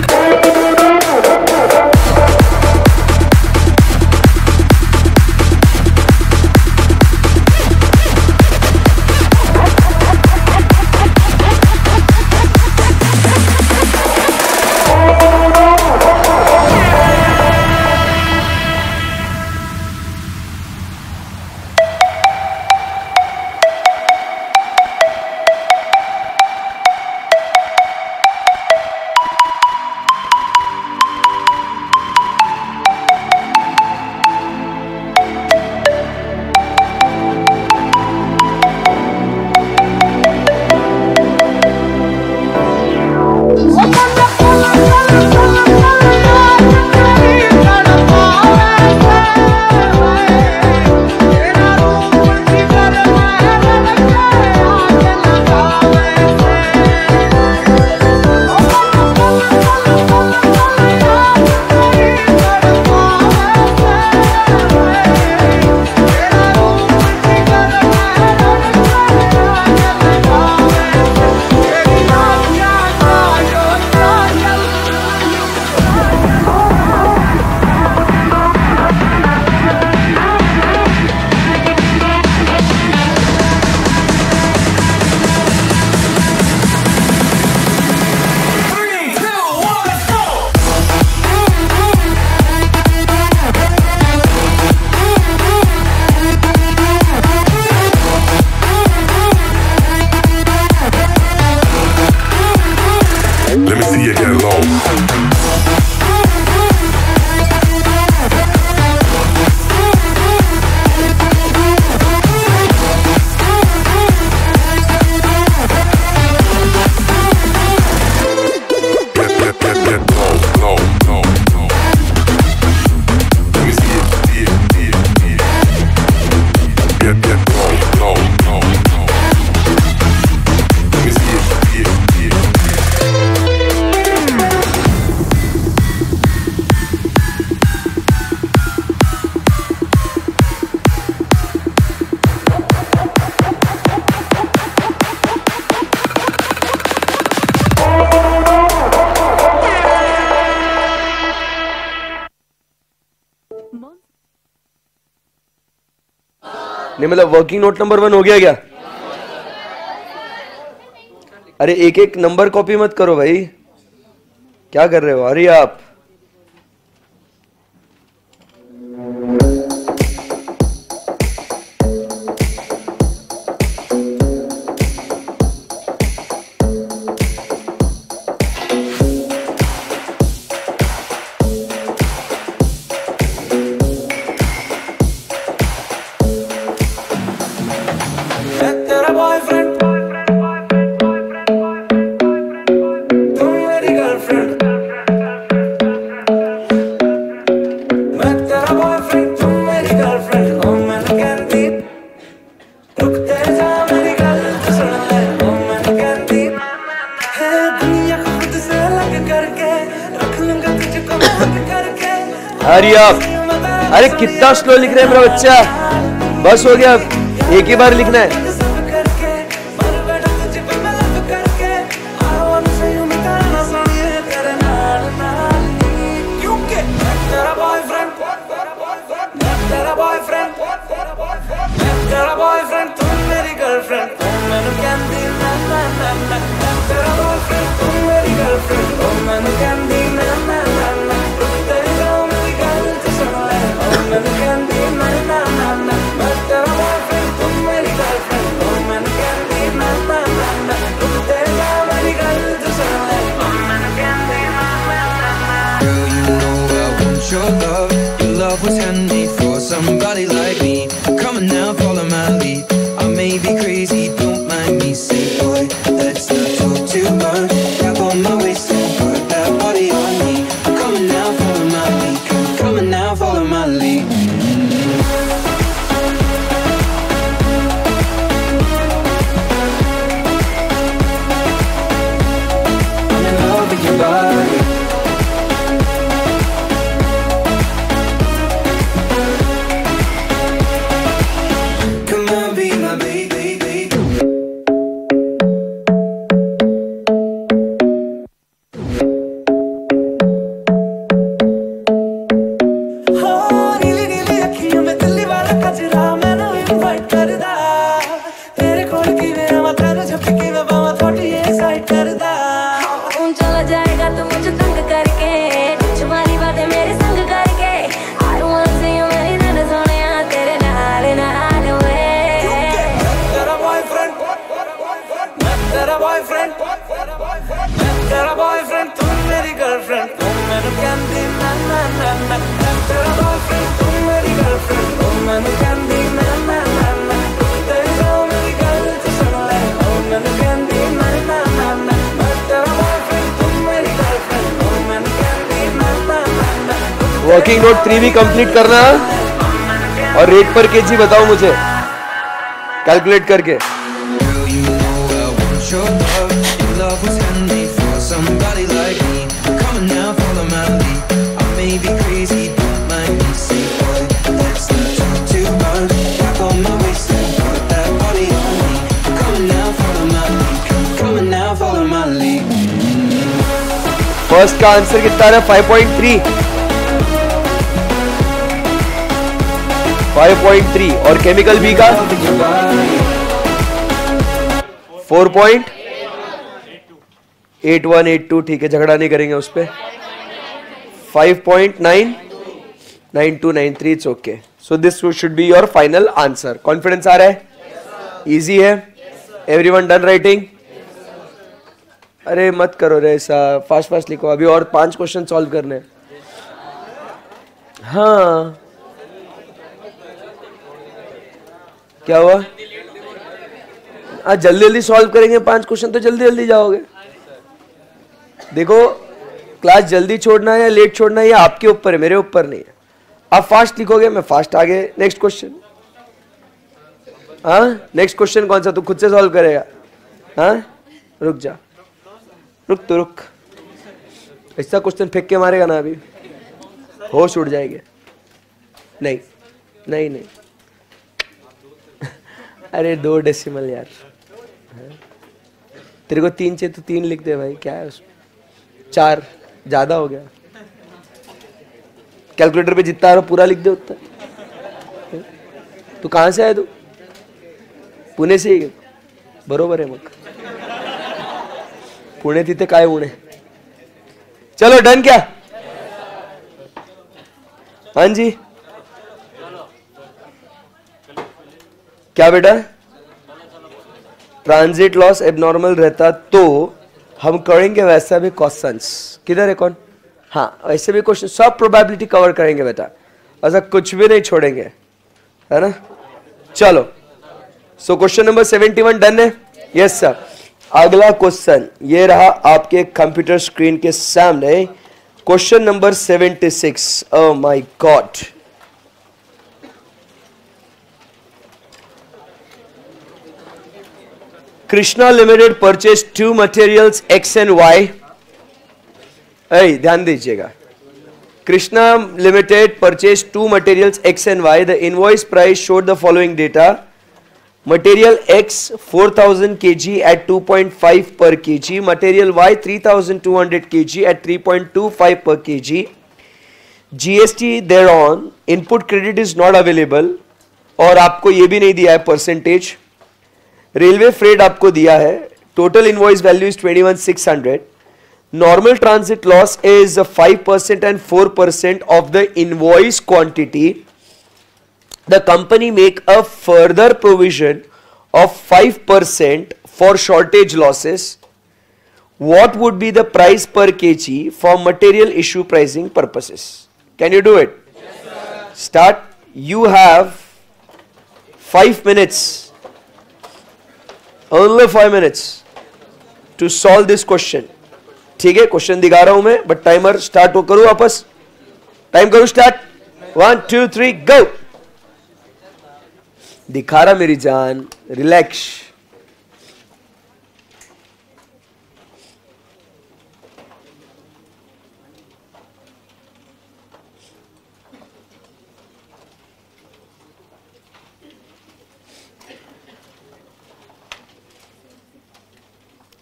[SPEAKER 1] नहीं मतलब वर्किंग नोट नंबर 1 हो गया क्या? अरे एक एक नंबर कॉपी मत करो भाई, क्या कर रहे हो? अरे आप हरी अप। अरे कितना स्लो लिख रहे हैं मेरा बच्चा, बस हो गया, एक ही बार लिखना है।
[SPEAKER 8] Your love was handmade for somebody like me. Come on now, follow my lead. I may be crazy, don't mind me. Say, boy, let's not talk too much. Grab on my waist and put that body on me. Come on now, follow my lead. Come on now, follow my lead. I'm in love with your body.
[SPEAKER 1] Working note 3 भी complete करना और rate per KG बताओ मुझे calculate करके। First का answer कितना है? 5.3 5.3 और केमिकल बी का 4.8182। ठीक है, झगड़ा नहीं करेंगे उस पे। 5.99293 it's okay. So this should be your final answer. Confidence आ रहा है? इजी है? Everyone done writing? अरे मत करो रे ऐसा, फास्ट फास्ट लिखो, अभी और 5 क्वेश्चन सॉल्व करने हैं। हाँ क्या हुआ? आज जल्दी जल्दी सॉल्व करेंगे 5 क्वेश्चन तो जल्दी जल्दी जाओगे। देखो क्लास जल्दी छोड़ना है या लेट छोड़ना है ये आपके ऊपर है, मेरे ऊपर नहीं है। आप फास्ट लिखोगे मैं फास्ट आगे। Next question. हाँ नेक्स्ट क्वेश्चन कौन सा? तू खुद से सॉल्व करेगा? हाँ रुक जा, रुक तो रुक, ऐसा क्वेश्चन फेंक के मारेगा ना अभी होश उड़ जाएंगे। नहीं नहीं नहीं अरे 2 डेसिमल यार, तेरे को 3 चाहिए तो 3 लिख दे भाई, क्या है उसमें? 4 ज्यादा हो गया। कैलकुलेटर पे जितना आ रहा पूरा लिख दे उतना। तू कहां से आया? तू पुणे से ही? बरोबर आहे मग, पुणे तिथे काय उणे। चलो डन क्या? हाँ जी क्या बेटा? ट्रांजिट लॉस एबनॉर्मल रहता तो हम करेंगे वैसा भी क्वेश्चंस। किधर है कौन? हाँ वैसे भी क्वेश्चन सब प्रोबेबिलिटी कवर करेंगे बेटा, ऐसा कुछ भी नहीं छोड़ेंगे, है ना? चलो सो क्वेश्चन नंबर 71 डन है? Yes sir. अगला क्वेश्चन ये रहा आपके कंप्यूटर स्क्रीन के सामने, question number 76। Oh my God, Krishna limited purchase 2 materials X and Y। ध्यान दीजिएगा, Krishna Limited purchased two materials X and Y. The invoice price showed the following data. Material X 4000 kg at 2.5 per kg. Material Y 3200 kg at 3.25 per kg. GST thereon. Input credit is not available. और आपको ये भी नहीं दिया है percentage. Railway freight आपको दिया है. Total invoice value is 21,600. Normal transit loss is 5% and 4% of the invoice quantity. The company make a further provision of 5% for shortage losses. What would be the price per kg for material issue pricing purposes? Can you do it? Yes, sir. Start. You have 5 minutes. Only 5 minutes to solve this question. ठीक है, question दिखा रहा हूं मैं, but timer start हो करूं वापस. Time करूं स्टार्ट. 1 2 3 गो. दिखा रहा मेरी जान. रिलैक्स.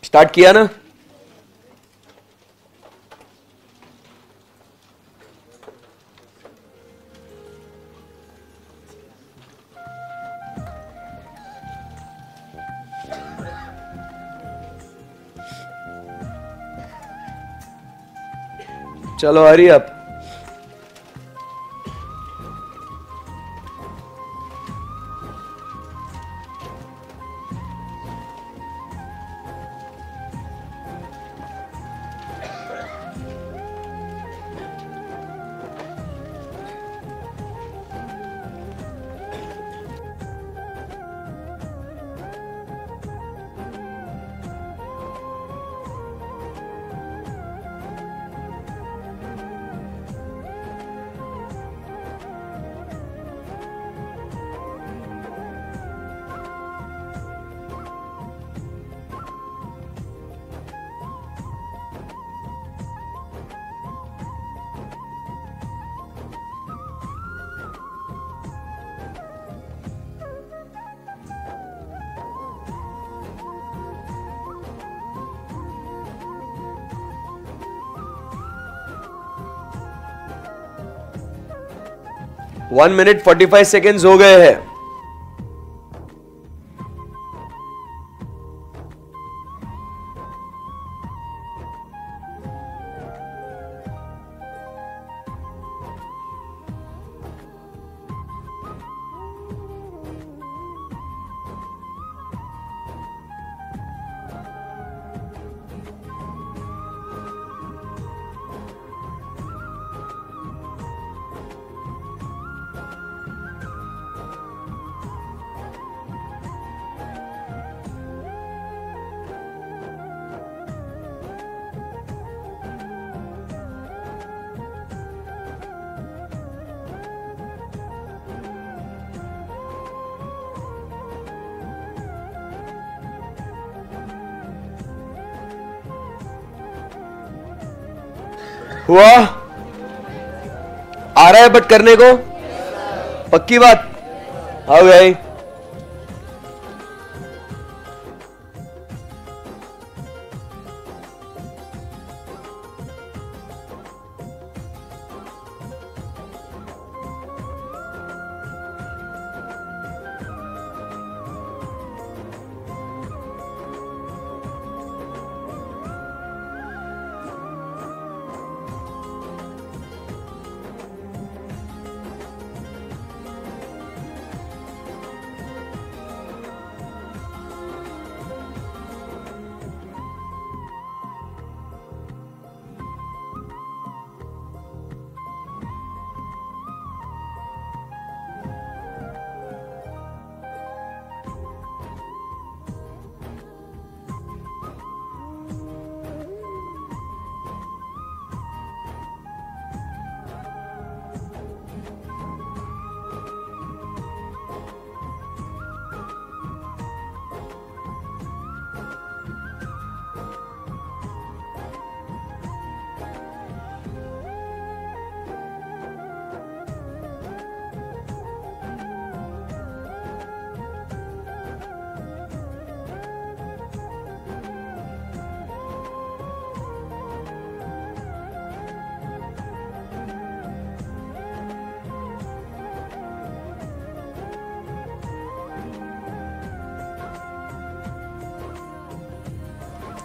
[SPEAKER 1] स्टार्ट किया ना. चलो hurry up. One minute 45 seconds हो गए हैं. हुआ? आ रहा है बट करने को? पक्की बात? हो गई.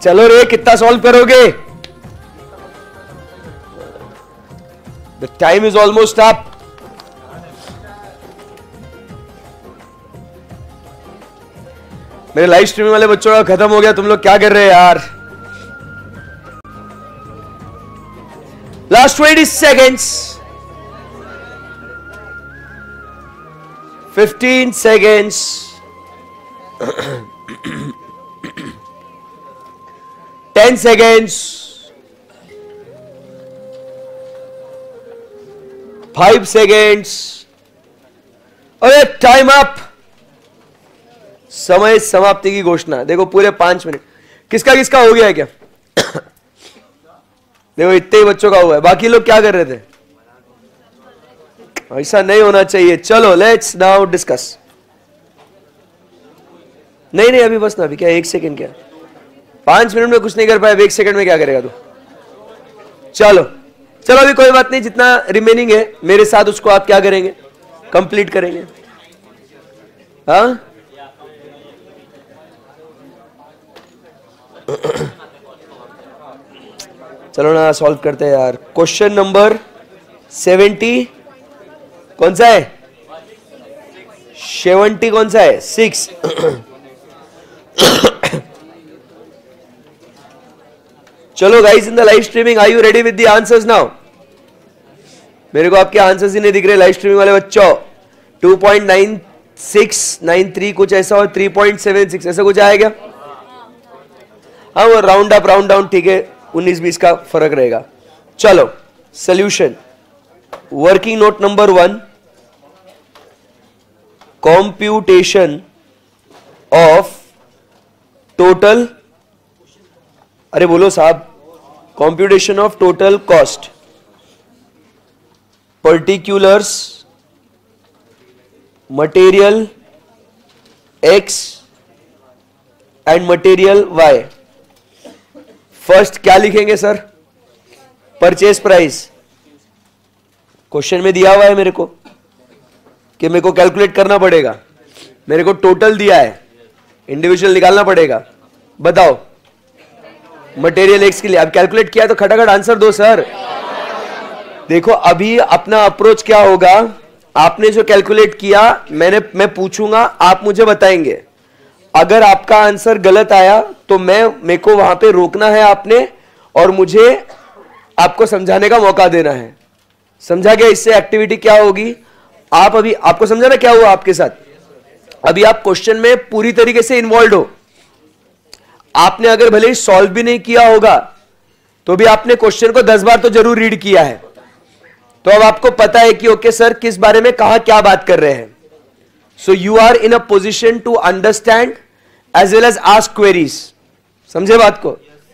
[SPEAKER 1] चलो रे, कितना सॉल्व करोगे? The time is almost up. मेरे लाइव स्ट्रीमिंग वाले बच्चों का खत्म हो गया. तुम लोग क्या कर रहे हैं यार? Last 20 seconds. 15 seconds. 10 seconds. 5 seconds. अरे टाइम अप. समय समाप्ति की घोषणा. देखो पूरे 5 मिनट. किसका किसका हो गया है क्या? देखो इतने ही बच्चों का हुआ है. बाकी लोग क्या कर रहे थे? ऐसा नहीं होना चाहिए. चलो लेट्स नाउ डिस्कस. नहीं अभी बस ना. अभी क्या 1 सेकंड क्या? 5 मिनट में कुछ नहीं कर पाया. 1 सेकंड में क्या करेगा तू? चलो अभी कोई बात नहीं. जितना रिमेनिंग है मेरे साथ उसको आप क्या करेंगे? कंप्लीट करेंगे. हाँ चलो ना सॉल्व करते हैं यार. क्वेश्चन नंबर 70 कौन सा है? 70 कौन सा है? 6. चलो guys in the live streaming, are you ready with the answers now? मेरे को आपके आंसर्स ही नहीं दिख रहे लाइव स्ट्रीमिंग वाले बच्चों. 2.9693 कुछ ऐसा और 3.76 ऐसा कुछ आएगा. हाँ वो राउंड अप राउंड डाउन ठीक है. 19-20 का फर्क रहेगा. चलो solution. Working note number 1, computation of total. अरे बोलो साहब. Computation of total cost, particulars, material X and material Y. First क्या लिखेंगे सर? Purchase price. क्वेश्चन में दिया हुआ है मेरे को कि मेरे को कैलकुलेट करना पड़ेगा. मेरे को टोटल दिया है, इंडिविजुअल निकालना पड़ेगा. बताओ मटेरियल X के लिए. अब कैलकुलेट किया तो खटाखट आंसर दो सर. देखो अभी अपना अप्रोच क्या होगा? आपने जो कैलकुलेट किया मैं पूछूंगा, आप मुझे बताएंगे. अगर आपका आंसर गलत आया तो मेरे को वहां पे रोकना है आपने, और मुझे आपको समझाने का मौका देना है. समझा गया? इससे एक्टिविटी क्या होगी? आप अभी आपको समझा ना क्या हुआ आपके साथ? अभी आप क्वेश्चन में पूरी तरीके से इन्वॉल्व हो. आपने अगर भले ही सॉल्व भी नहीं किया होगा तो भी आपने क्वेश्चन को 10 बार तो जरूर रीड किया है. तो अब आपको पता है कि ओके सर किस बारे में कहां क्या बात कर रहे हैं. So you are in a position to understand as well as ask queries. समझे बात को?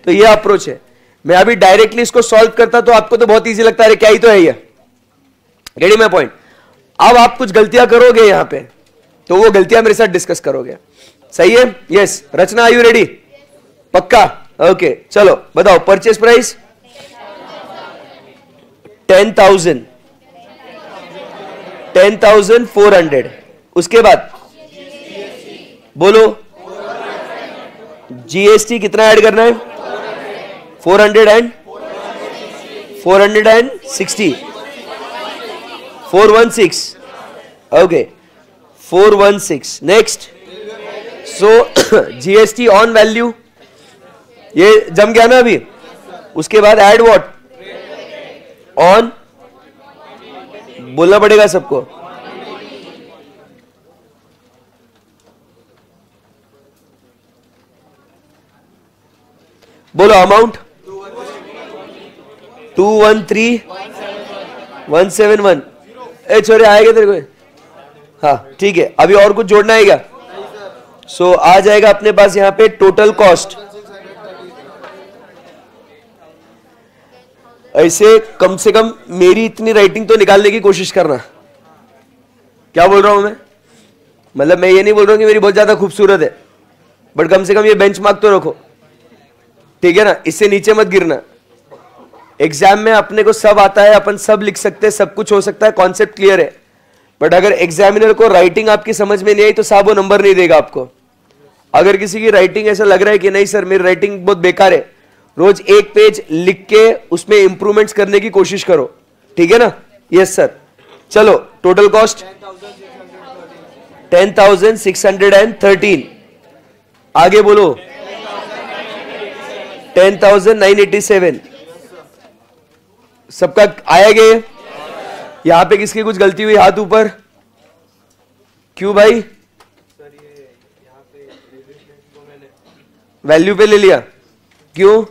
[SPEAKER 1] तो ये अप्रोच है. मैं अभी डायरेक्टली इसको सॉल्व करता तो आपको तो बहुत इजी लगता है. क्या ही तो है ये. Getting my point? अब आप कुछ गलतियां करोगे यहां पे, तो वो गलतियां मेरे साथ डिस्कस करोगे. सही है? Yes. Rachna are you ready? पक्का? ओके चलो बताओ. Purchase price 10,000, 10,400. उसके बाद बोलो जीएसटी कितना ऐड करना है? 460, 416. Okay 416. Next. So GST on value ये जम गया ना अभी. उसके बाद ऐड व्हाट? ऑन. बोलना पड़ेगा सबको. बोलो अमाउंट 213,171. ए छोरे आएगा तेरे को? हाँ ठीक है. अभी और कुछ जोड़ना है क्या? सो आ जाएगा अपने पास यहां पे टोटल कॉस्ट. ऐसे कम से कम मेरी इतनी राइटिंग तो निकालने की कोशिश करना. क्या बोल रहा हूं मैं? मतलब मैं ये नहीं बोल रहा हूं कि मेरी बहुत ज्यादा खूबसूरत है, बट कम से कम ये बेंचमार्क तो रखो. ठीक है ना? इससे नीचे मत गिरना. एग्जाम में अपने को सब आता है, अपन सब लिख सकते हैं, सब कुछ हो सकता है, कॉन्सेप्ट क्लियर है. बट अगर एग्जामिनर को राइटिंग आपकी समझ में नहीं आई तो साहब वो नंबर नहीं देगा आपको. अगर किसी की राइटिंग ऐसा लग रहा है कि नहीं सर मेरी राइटिंग बहुत बेकार है, रोज एक पेज लिख के उसमें इंप्रूवमेंट्स करने की कोशिश करो, ठीक है ना? Yes sir. चलो टोटल कॉस्ट 10,613। आगे बोलो 10,987। सबका आया गया? यहां पे किसकी कुछ गलती हुई? हाथ ऊपर। क्यों भाई? वैल्यू पे ले लिया, क्यों?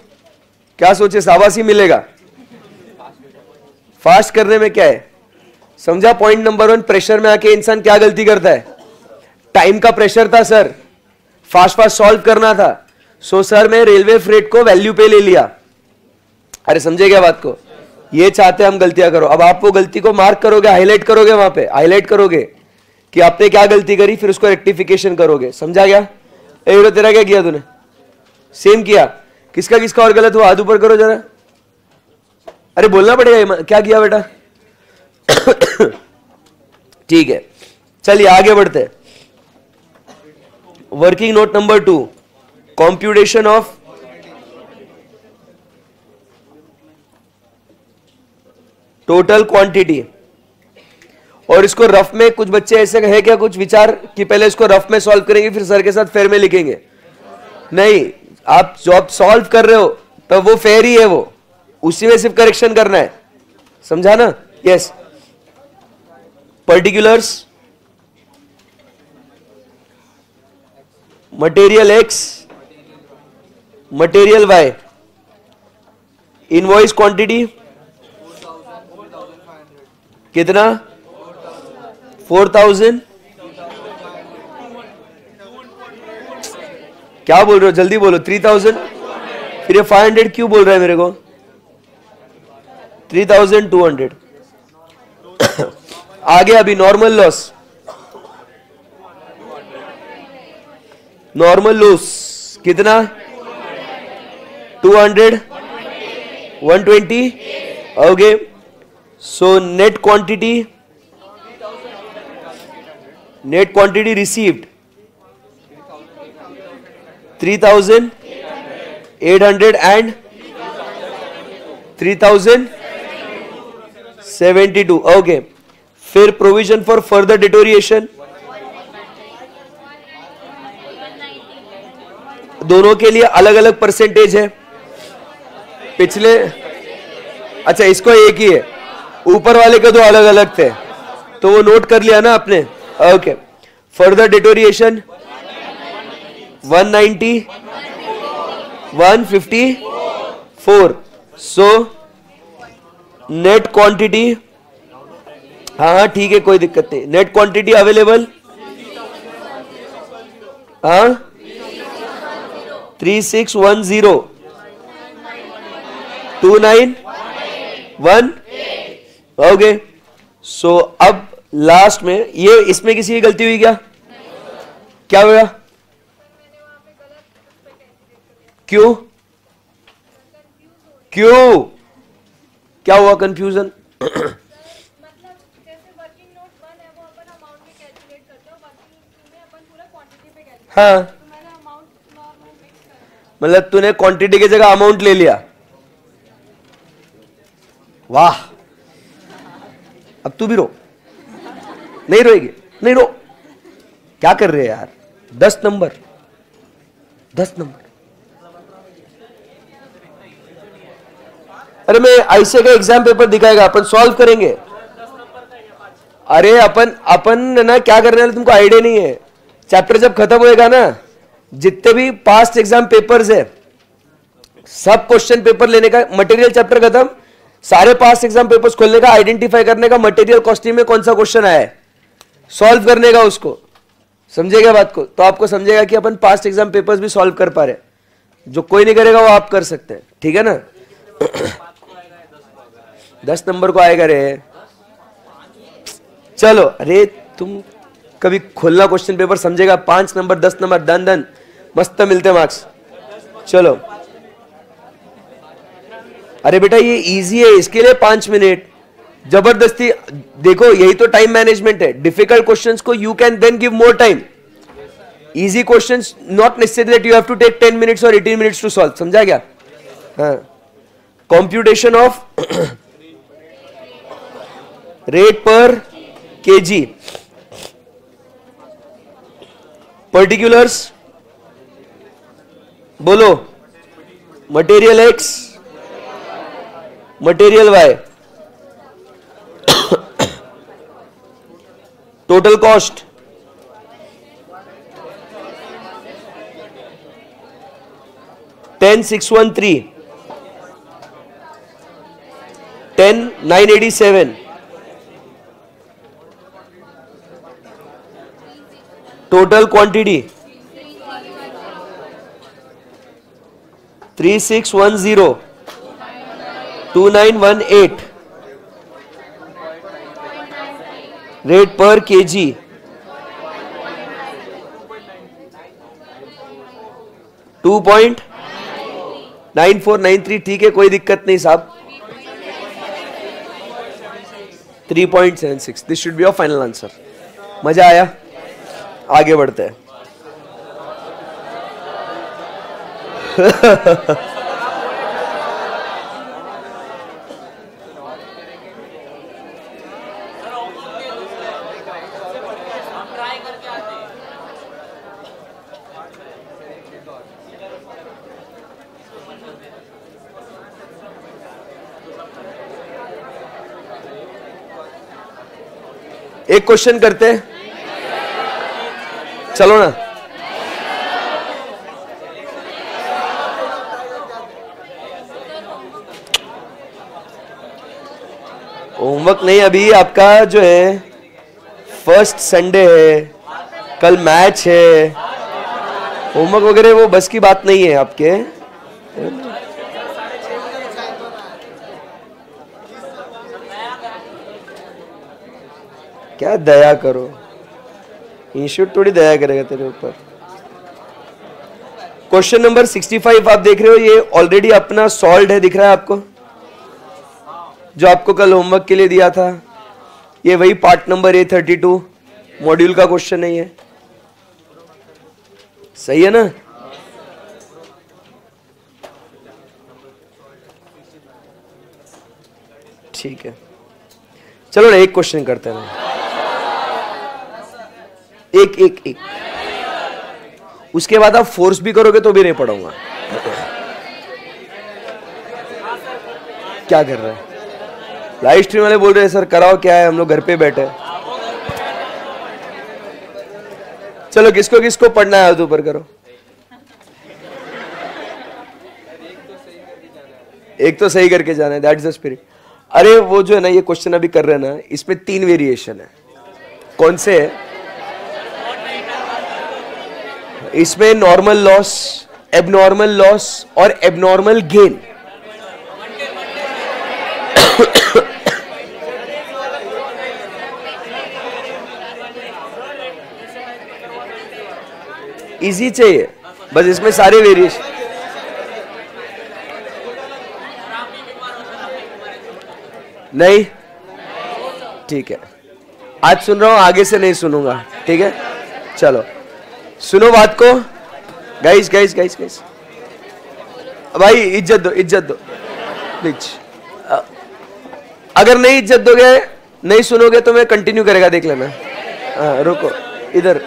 [SPEAKER 1] क्या सोचे शाबाशी मिलेगा? फास्ट करने में क्या है? समझा? पॉइंट नंबर 1, प्रेशर में आके इंसान क्या गलती करता है? टाइम का प्रेशर था सर, फास्ट फास्ट सॉल्व करना था, सो सर मैं रेलवे फ्रेट को वैल्यू पे ले लिया। अरे समझे क्या बात को? ये चाहते हम गलतियां करो। अब आप वो गलती को मार्क करोगे, हाईलाइट करोगे, वहां पे हाईलाइट करोगे कि आपने क्या गलती करी, फिर उसको रेक्टिफिकेशन करोगे। समझा क्या? ए तेरा क्या किया तूने? सेम किया। किसका किसका और गलत हुआ? हाथ ऊपर करो जरा। अरे बोलना पड़ेगा, क्या किया बेटा? ठीक है, चलिए आगे बढ़ते हैं। Working note number 2, computation of total quantity. और इसको रफ में कुछ बच्चे ऐसे है क्या कुछ विचार कि पहले इसको रफ में सॉल्व करेंगे फिर सर के साथ फेयर में लिखेंगे? नहीं, आप जॉब सॉल्व कर रहे हो तब वो फेयर ही है, वो उसी में सिर्फ करेक्शन करना है। समझा ना? Yes. Particulars, material X, material Y, invoice quantity कितना? 4,000। क्या बोल रहे हो? जल्दी बोलो। 3,000। फिर ये 500 क्यों बोल रहा है मेरे को? 3,200। आगे अभी नॉर्मल लॉस, नॉर्मल लॉस कितना? 200, 120। Okay, so net quantity, net quantity received 3,800 and 3,072। Okay, फिर प्रोविजन फॉर फर्दर डिटोरिएशन, दोनों के लिए अलग अलग परसेंटेज है। पिछले, अच्छा इसको एक ही है, ऊपर वाले के दो अलग अलग थे तो वो नोट कर लिया ना आपने? Okay, further deterioration 190, 154। So net quantity, हाँ ठीक है कोई दिक्कत नहीं। नेट क्वांटिटी अवेलेबल, हाँ 3610, 2918। ओके, सो अब लास्ट में ये, इसमें किसी की गलती हुई क्या? क्या हुआ? क्यों? क्यों? क्या हुआ कंफ्यूजन? हाँ, मतलब तूने क्वांटिटी की जगह अमाउंट ले लिया। वाह, अब तू भी रो। नहीं रोएगी? नहीं रो। क्या कर रहे हैं यार? 10 नंबर, 10 नंबर। अरे मैं ऐसे का एग्जाम पेपर दिखाएगा, अपन सॉल्व करेंगे। अरे अपन ना क्या करने वाले तुमको आइडिया नहीं है। चैप्टर जब खत्म होएगा ना, जितने भी पास्ट एग्जाम पेपर्स है सब क्वेश्चन पेपर लेने का, मटेरियल चैप्टर खत्म, सारे पास्ट एग्जाम पेपर्स खोलने का, आइडेंटिफाई करने का मटेरियल कॉस्टिंग में कौन सा क्वेश्चन आया है, सॉल्व करने का उसको। समझेगा बात को? तो आपको समझेगा कि अपन पास्ट एग्जाम पेपर्स भी सॉल्व कर पा रहे। जो कोई नहीं करेगा वो आप कर सकते हैं, ठीक है ना? 10 नंबर को आएगा रे। चलो, अरे तुम कभी खोलना क्वेश्चन पेपर, समझेगा? 5 नंबर 10 नंबर दन दन मस्त मिलते मार्क्स। चलो, अरे बेटा ये इजी है, इसके लिए 5 मिनट जबरदस्ती। देखो यही तो टाइम मैनेजमेंट है। डिफिकल्ट क्वेश्चंस को you can then give more time, easy question, not necessary that you have to take 10 minutes और 18 मिनट्स टू सॉल्व, समझा क्या? हाँ, computation of rate per KG, particulars बोलो, material X, material Y, total cost, $10,613, $10,987, total quantity 3610, 2918, rate per KG 2.9493, ठीक है, कोई दिक्कत नहीं साहब। 3.76, this should be your final answer. मजा आया? आगे बढ़ते हैं। एक क्वेश्चन करते हैं, चलो ना। होमवर्क नहीं, अभी आपका जो है फर्स्ट संडे है, कल मैच है, होमवर्क वगैरह वो बस की बात नहीं है आपके। क्या दया करो, इंस्टीट्यूट थोड़ी दया करेगा तेरे ऊपर। क्वेश्चन नंबर 65 आप देख रहे हो, ये ऑलरेडी अपना सॉल्व है, दिख रहा है आपको, जो आपको कल होमवर्क के लिए दिया था। ये वही पार्ट नंबर A32 मॉड्यूल का क्वेश्चन नहीं है, सही है ना? ठीक है, चलो ना एक क्वेश्चन करते हैं, एक उसके बाद आप फोर्स भी करोगे तो भी नहीं पढ़ूंगा। क्या कर रहे हैं? लाइव स्ट्रीम वाले बोल रहे हैं सर कराओ, क्या है, हम लोग घर पे बैठे। चलो किसको किसको पढ़ना है तो ऊपर करो। एक तो सही करके जाना है, दैट्स द स्पिरिट। अरे वो जो है ना, ये क्वेश्चन अभी कर रहे हैं ना, इसमें 3 वेरिएशन है। कौन से है? इसमें नॉर्मल लॉस, एबनॉर्मल लॉस और एबनॉर्मल गेन। इजी चाहिए बस, इसमें सारे वेरिएशन। नहीं ठीक है, आज सुन रहा हूं, आगे से नहीं सुनूंगा, ठीक है? चलो सुनो बात को, गाइस गाइस गाइस गाइस, भाई इज्जत दो, इज्जत दो प्लीज। अगर नहीं इज्जत दोगे, नहीं सुनोगे तो मैं कंटिन्यू करेगा, देख लेना। हाँ रुको, इधर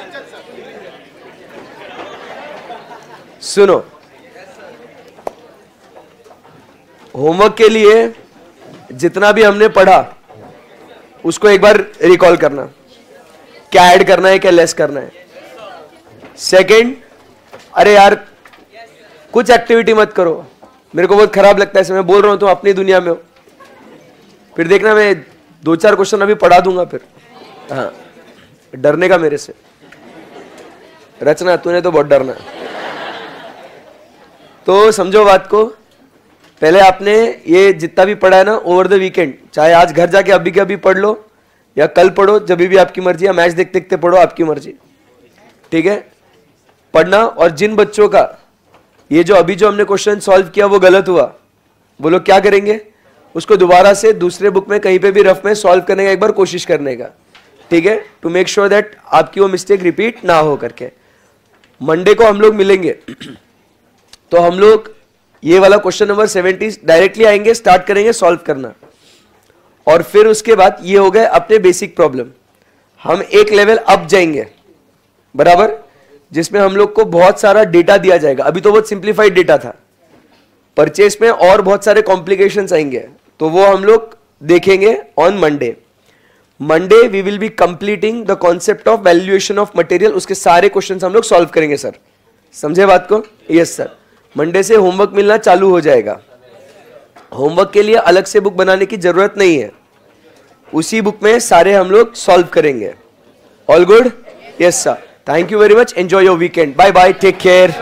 [SPEAKER 1] सुनो। होमवर्क के लिए जितना भी हमने पढ़ा उसको एक बार रिकॉल करना, क्या ऐड करना है, क्या लेस करना है। सेकंड, अरे यार कुछ एक्टिविटी मत करो, मेरे को बहुत खराब लगता है ऐसे, मैं बोल रहा हूं तुम अपनी दुनिया में हो। फिर देखना मैं 2-4 क्वेश्चन अभी पढ़ा दूंगा फिर। हाँ, डरने का मेरे से। रचना तूने तो बहुत डरना। तो समझो बात को, पहले आपने ये जितना भी पढ़ा है ना ओवर द वीकेंड, चाहे आज घर जाके अभी के अभी पढ़ लो या कल पढ़ो, जब भी आपकी मर्जी, या मैच देखते देखते पढ़ो, आपकी मर्जी, ठीक है? पढ़ना। और जिन बच्चों का ये जो अभी जो हमने क्वेश्चन सॉल्व किया वो गलत हुआ, वो लोग क्या करेंगे, उसको दोबारा से दूसरे बुक में कहीं पे भी रफ में सॉल्व करने का एक बार कोशिश करने का, ठीक है? टू मेक श्योर दैट आपकी वो मिस्टेक रिपीट ना हो करके। मंडे को हम लोग मिलेंगे तो हम लोग ये वाला क्वेश्चन नंबर 70 डायरेक्टली आएंगे, स्टार्ट करेंगे सॉल्व करना, और फिर उसके बाद ये हो गए अपने बेसिक प्रॉब्लम। हम एक लेवल अप जाएंगे बराबर, जिसमें हम लोग को बहुत सारा डेटा दिया जाएगा। अभी तो बहुत सिंप्लीफाइड डेटा था, परचेस में और बहुत सारे कॉम्प्लिकेशंस आएंगे, तो वो हम लोग देखेंगे on Monday. Monday we will be completing the concept of valuation of material, उसके सारे क्वेश्चंस हम लोग सॉल्व करेंगे सर, समझे बात को? यस सर, मंडे से होमवर्क मिलना चालू हो जाएगा। होमवर्क के लिए अलग से बुक बनाने की जरूरत नहीं है, उसी बुक में सारे हम लोग सॉल्व करेंगे। All good? Yes sir, thank you very much, enjoy your weekend, bye bye, take care.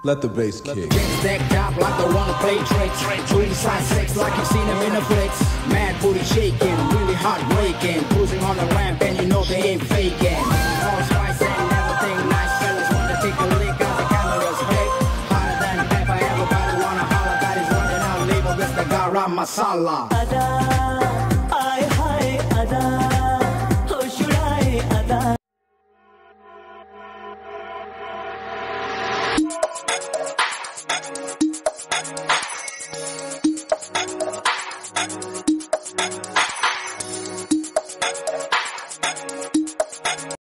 [SPEAKER 9] Let the bass kick.
[SPEAKER 10] Stacked up like I wanna play tricks. Truly side sex like you've seen them in the flicks. Mad booty shaking, really heartbreaking. Cruising on the ramp and you know they ain't faking. All spice and everything nice. Fellas wanna take a lick as the cameras fake. Hotter than pepper, everybody wanna holler. That is running out, label this the garam masala. Ada, ay, hi, ada.